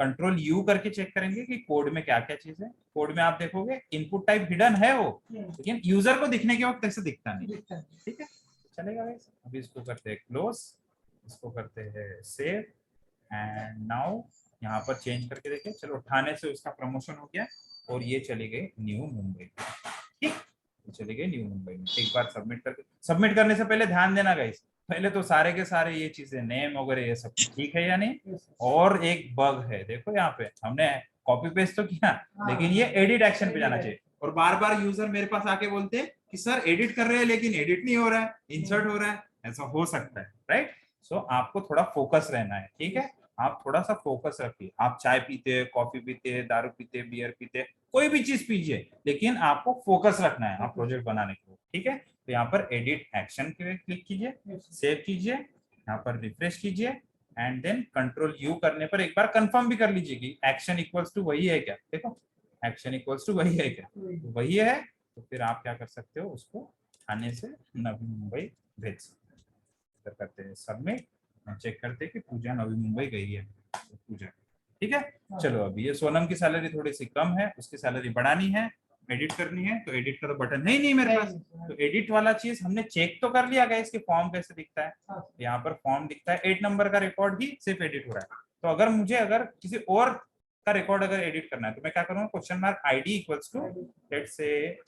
कंट्रोल यू करके चेक करेंगे कि कोड में क्या क्या चीज है। कोड में आप देखोगे इनपुट टाइप हिडन है वो, लेकिन यूजर को दिखने के वक्त ऐसे दिखता नहीं, ठीक है, चलेगा वैसे। अभी इसको करते हैं क्लोज, इसको करते हैं सेव एंड नाउ यहाँ पर चेंज करके देखिए। चलो थाने से उसका प्रमोशन हो गया और ये चली गई न्यू मुंबई, ठीक, चली गई न्यू मुंबई में। एक बार सबमिट करके, सबमिट करने से पहले ध्यान देना गाइस, पहले तो सारे के सारे ये चीजें नेम वगैरह ये सब ठीक है या नहीं। और एक बग है, देखो यहाँ पे हमने कॉपी पेस्ट तो किया, लेकिन ये एडिट एक्शन पे जाना चाहिए। और बार बार यूजर मेरे पास आके बोलते हैं कि सर एडिट कर रहे हैं लेकिन एडिट नहीं हो रहा है, इंसर्ट हो रहा है, ऐसा हो सकता है, राइट। सो आपको थोड़ा फोकस रहना है, ठीक है, आप थोड़ा सा फोकस रखिए। आप चाय पीते, कॉफी पीते, दारू पीते, बियर पीते, कोई भी चीज पीजिए, लेकिन आपको फोकस रखना है आप प्रोजेक्ट बनाने के लिए, ठीक है। तो यहाँ पर एडिट एक्शन पे क्लिक कीजिए, सेव कीजिए, यहाँ पर रिफ्रेश कीजिए एंड देन कंट्रोल यू करने पर एक बार कंफर्म भी कर लीजिए कि एक्शन इक्वल्स टू वही है क्या। देखो एक्शन इक्वल्स टू वही है क्या, तो वही है, तो फिर आप क्या कर सकते हो, उसको थाने से नवी मुंबई भेज सकते हो। करते हैं सबमिट, चेक करते हैं कि पूजा नवी मुंबई गई है, तो पूजा, ठीक है। चलो अभी ये सोनम की सैलरी थोड़ी सी कम है, उसकी सैलरी बढ़ानी है, एडिट करनी है, तो एडिट का तो बटन है ही नहीं मेरे पास। तो एडिट वाला चीज हमने चेक तो कर लिया गया, इसके फॉर्म कैसे दिखता है, यहाँ पर फॉर्म दिखता है, 8 नंबर का रिकॉर्ड ही सिर्फ एडिट हो रहा है। तो अगर मुझे अगर किसी और का रिकॉर्ड अगर एडिट करना है तो मैं क्या करूंगा, question mark ID equals to let's say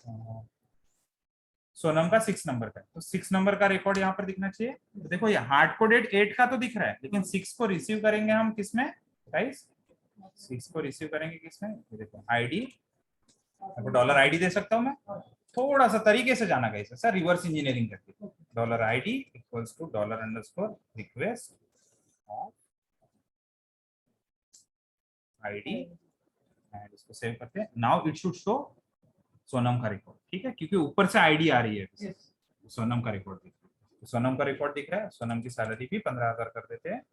Sonam का 6 नंबर का, तो 6 नंबर का रिकॉर्ड यहाँ पर दिखना चाहिए। तो देखो ये हार्ड कोडेड 8 का तो दिख रहा है, लेकिन 6 को रिसीव करेंगे हम किसमें गाइस, 6 को रिसीव करेंगे किसमें, देखो ID, $ID दे सकता हूँ मैं, थोड़ा सा तरीके से जाना गाइस, सर रिवर्स इंजीनियरिंग करके $ID equals to $_ request of ID and इसको सेव करते हैं। Now it should show Sonam का रिकॉर्ड, ठीक है, क्योंकि ऊपर से ID आ रही है, सोनम का रिकॉर्ड दिख रहा है, सोनम का रिकॉर्ड दिख रहा है, सोनम की सैलरी भी 15,000 कर देते हैं।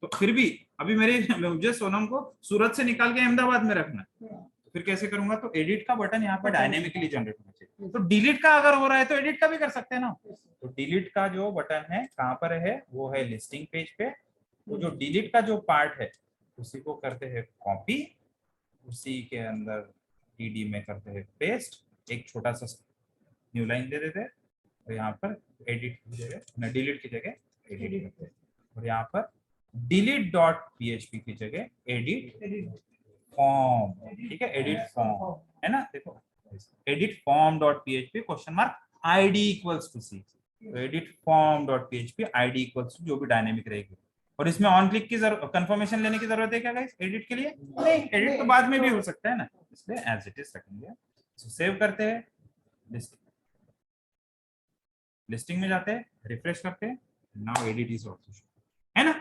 तो फिर भी अभी मुझे सोनम को सूरत से निकाल के अहमदाबाद में रखना है, तो फिर कैसे करूंगा, तो एडिट का बटन यहाँ पर डायनेमिकली जनरेट होना चाहिए। तो डिलीट का अगर हो रहा है तो एडिट का भी कर सकते हैं ना। तो डिलीट का जो बटन है कहाँ पर है, वो है लिस्टिंग पेज पे। तो जो डिलीट का जो पार्ट है उसी को करते हैं कॉपी, उसी के अंदर DD में करते हैं पेस्ट, एक छोटा सा न्यू लाइन दे देते हैं और यहाँ पर एडिट की जगह, डिलीट की जगह एडिट करते हैं, और यहाँ पर delete.php की जगह एडिट फॉर्म, ठीक है, एडिट फॉर्म है ना, देखो edit form question mark ID equals to 6, तो edit form ID equals to जो भी डायनेमिक रहेगी। और इसमें ऑन क्लिक की कंफर्मेशन लेने की जरूरत है क्या गाइस एडिट के लिए, नहीं, एडिट तो बाद में भी हो सकता है ना, इसलिए एज इट इज रखेंगे। सेव करते हैं, लिस्टिंग में जाते हैं, रिफ्रेश करते हैं, now edit is also show, है ना,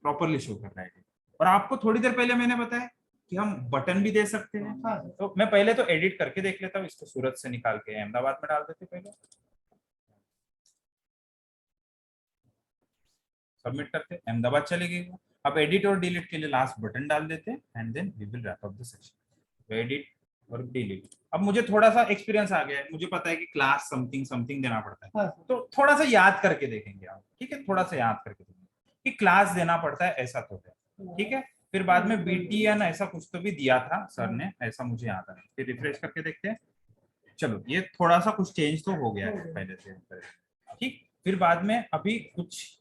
प्रॉपर्ली शो कर रहा है। और आपको थोड़ी देर पहले मैंने बताया कि हम बटन भी दे सकते हैं, तो मैं पहले तो एडिट करके देख लेता हूँ, इसको सूरत से निकाल के अहमदाबाद में डाल देते, पहले सबमिट करते, अहमदाबाद चले गए। अब एडिट और डिलीट के लिए लास्ट बटन डाल देते हैं and then we will wrap up the session. Edit और डिलीट, अब मुझे थोड़ा सा एक्सपीरियंस आ गया है, मुझे पता है कि क्लास समथिंग समथिंग देना पड़ता है, तो थोड़ा सा याद करके देखेंगे आप, ठीक है, थोड़ा सा याद करके देखेंगे कि क्लास देना पड़ता है, ऐसा तो है, ठीक है। फिर बाद में BTN ऐसा कुछ तो भी दिया था सर ने, ऐसा मुझे याद है। फिर रिफ्रेश करके देखते हैं, चलो ये थोड़ा सा कुछ चेंज तो हो गया है पहले से, ठीक। फिर बाद में अभी कुछ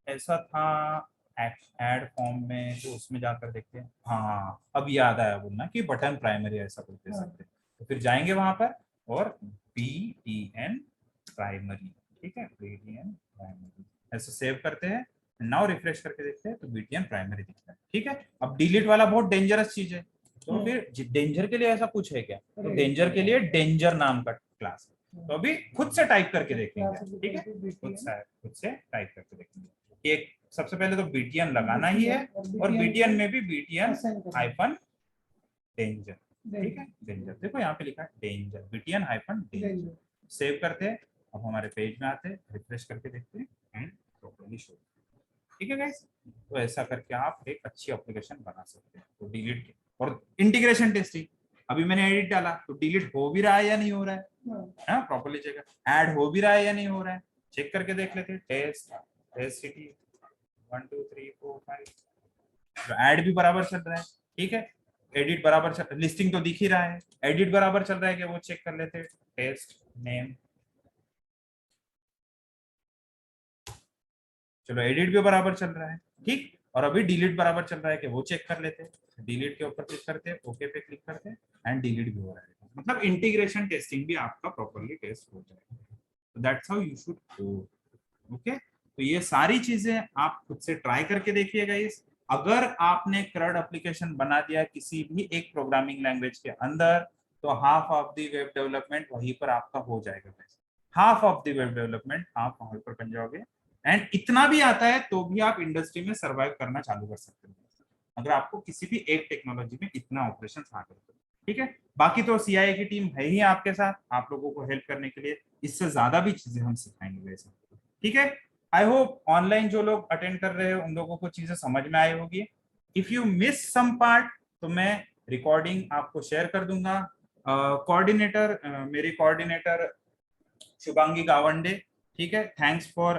ऐसा था ऐड फॉर्म में, तो उसमें जाकर देखते हैं, हाँ अब याद आया बोलना कि बटन प्राइमरी ऐसा कुछ दे सकते हैं। तो फिर जाएंगे वहां पर और BTN प्राइमरी, ठीक है, BTN प्राइमरी ऐसे सेव करते हैं नाउ रिफ्रेश करके देखते हैं तो BTN प्राइमरी दिख रहा है। ठीक है, अब डिलीट वाला बहुत डेंजरस चीज है, तो फिर डेंजर के लिए ऐसा कुछ है क्या? तो डेंजर के लिए डेंजर नाम का क्लास है, तो अभी खुद से टाइप करके देखेंगे। ठीक है, खुद से टाइप करके देखेंगे। एक सबसे पहले तो BTN लगाना ही है, और BTN में भी BTN हाइफन डेंजर। ठीक है, डेंजर देखो यहाँ पे लिखा है danger, BTN hyphen danger. Save करते हैं, अब हमारे पेज में आते हैं, रिफ्रेश करके देखते हैं एंड प्रॉपर्ली शो। ठीक है गाइस, तो ऐसा करके आप एक अच्छी एप्लीकेशन बना सकते हैं। तो डिलीट और इंटीग्रेशन टेस्टिंग, अभी मैंने एडिट डाला तो डिलीट हो भी रहा है या नहीं हो रहा है, प्रॉपर्ली चेक, ऐड हो भी रहा है या नहीं हो रहा है, चेक करके देख लेते हैं। टेस्ट सिटी 1 2 3 4 5, ऐड भी बराबर चल रहा है। ठीक है, एडिट बराबर चल, लिस्टिंग तो दिख ही रहा है, एडिट बराबर चल रहा है कि वो चेक कर लेते हैं। टेस्ट नेम, चलो एडिट भी बराबर चल रहा है। ठीक, और अभी डिलीट बराबर चल रहा है कि वो चेक कर लेते हैं। डिलीट के ऊपर क्लिक करते हैं, ओके पे क्लिक करते हैं एंड डिलीट भी हो रहा है, मतलब इंटीग्रेशन टेस्टिंग भी आपका प्रॉपर्ली टेस्ट हो जाएगा। तो that's how you should do. Okay, तो ये सारी चीजें आप खुद से ट्राई करके देखिएगा। इस अगर आपने CRUD एप्लीकेशन बना दिया किसी भी एक प्रोग्रामिंग लैंग्वेज के अंदर, तो half of the web development वहीं पर आपका हो जाएगा। Half of the web development आप वहां पर बन जाओगे, एंड इतना भी आता है तो भी आप इंडस्ट्री में सरवाइव करना चालू कर सकते हैं, अगर आपको किसी भी एक टेक्नोलॉजी में इतना ऑपरेशन आ गए। ठीक है, बाकी तो CI की टीम है ही आपके साथ, आप लोगों को हेल्प करने के लिए, इससे ज्यादा भी चीजें हम सिखाएंगे वैसे। ठीक है, आई होप ऑनलाइन जो लोग अटेंड कर रहे हैं उन लोगों को चीजें समझ में आई होगी। If you miss some part तो मैं रिकॉर्डिंग आपको शेयर कर दूंगा। कोऑर्डिनेटर मेरी कोऑर्डिनेटर शुभांगी गावंडे। ठीक है, thanks for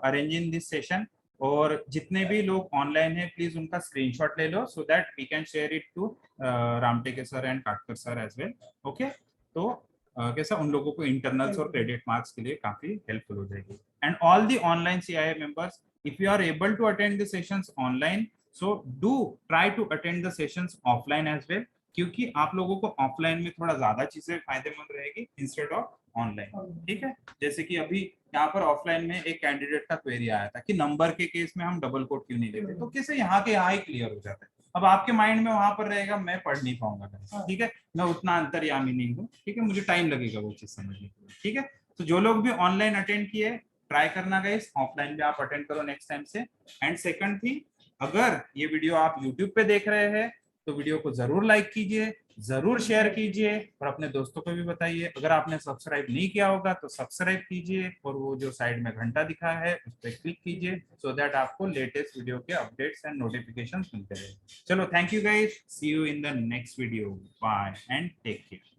arranging this session. और जितने भी लोग ऑनलाइन हैं प्लीज उनका स्क्रीनशॉट ले लो, so that we can share it to Ramteke sir and Katkar sir as well. Okay, तो कैसा उन लोगों को इंटरनल्स और क्रेडिट मार्क्स के लिए काफी हेल्पफुल हो जाएगी। And all the online CII members, if you are able to attend the sessions online, so do try to attend the sessions offline as well, क्योंकि आप लोगों को ऑफलाइन में थोड़ा ज्यादा चीजें फायदेमंद रहेगी इंस्टेड ऑफ ऑनलाइन। ठीक है, जैसे कि अभी यहाँ पर ऑफलाइन में एक कैंडिडेट का क्वेरी आया था कि नंबर के केस में हम डबल कोट क्यों नहीं लेते, तो कैसे यहाँ के यहाँ ही क्लियर हो जाता है। अब आपके माइंड में वहां पर रहेगा मैं पढ़ नहीं पाऊंगा। ठीक है, मैं उतना अंतर्यामी नहीं हूँ। ठीक है, मुझे टाइम लगेगा वो चीज समझने के लिए। ठीक है, तो जो लोग भी ऑनलाइन अटेंड किए ट्राई करना गाइस, ऑफलाइन भी आप अटेंड करो नेक्स्ट टाइम से। एंड सेकंड थिंग, अगर ये वीडियो आप यूट्यूब पे देख रहे हैं तो वीडियो को जरूर लाइक कीजिए, जरूर शेयर कीजिए और अपने दोस्तों को भी बताइए। अगर आपने सब्सक्राइब नहीं किया होगा तो सब्सक्राइब कीजिए और वो जो साइड में घंटा दिखा है उस पर क्लिक कीजिए, सो दैट आपको लेटेस्ट वीडियो के अपडेट्स एंड नोटिफिकेशंस मिलते रहे। चलो, thank you guys, see you in the next video, bye and take care.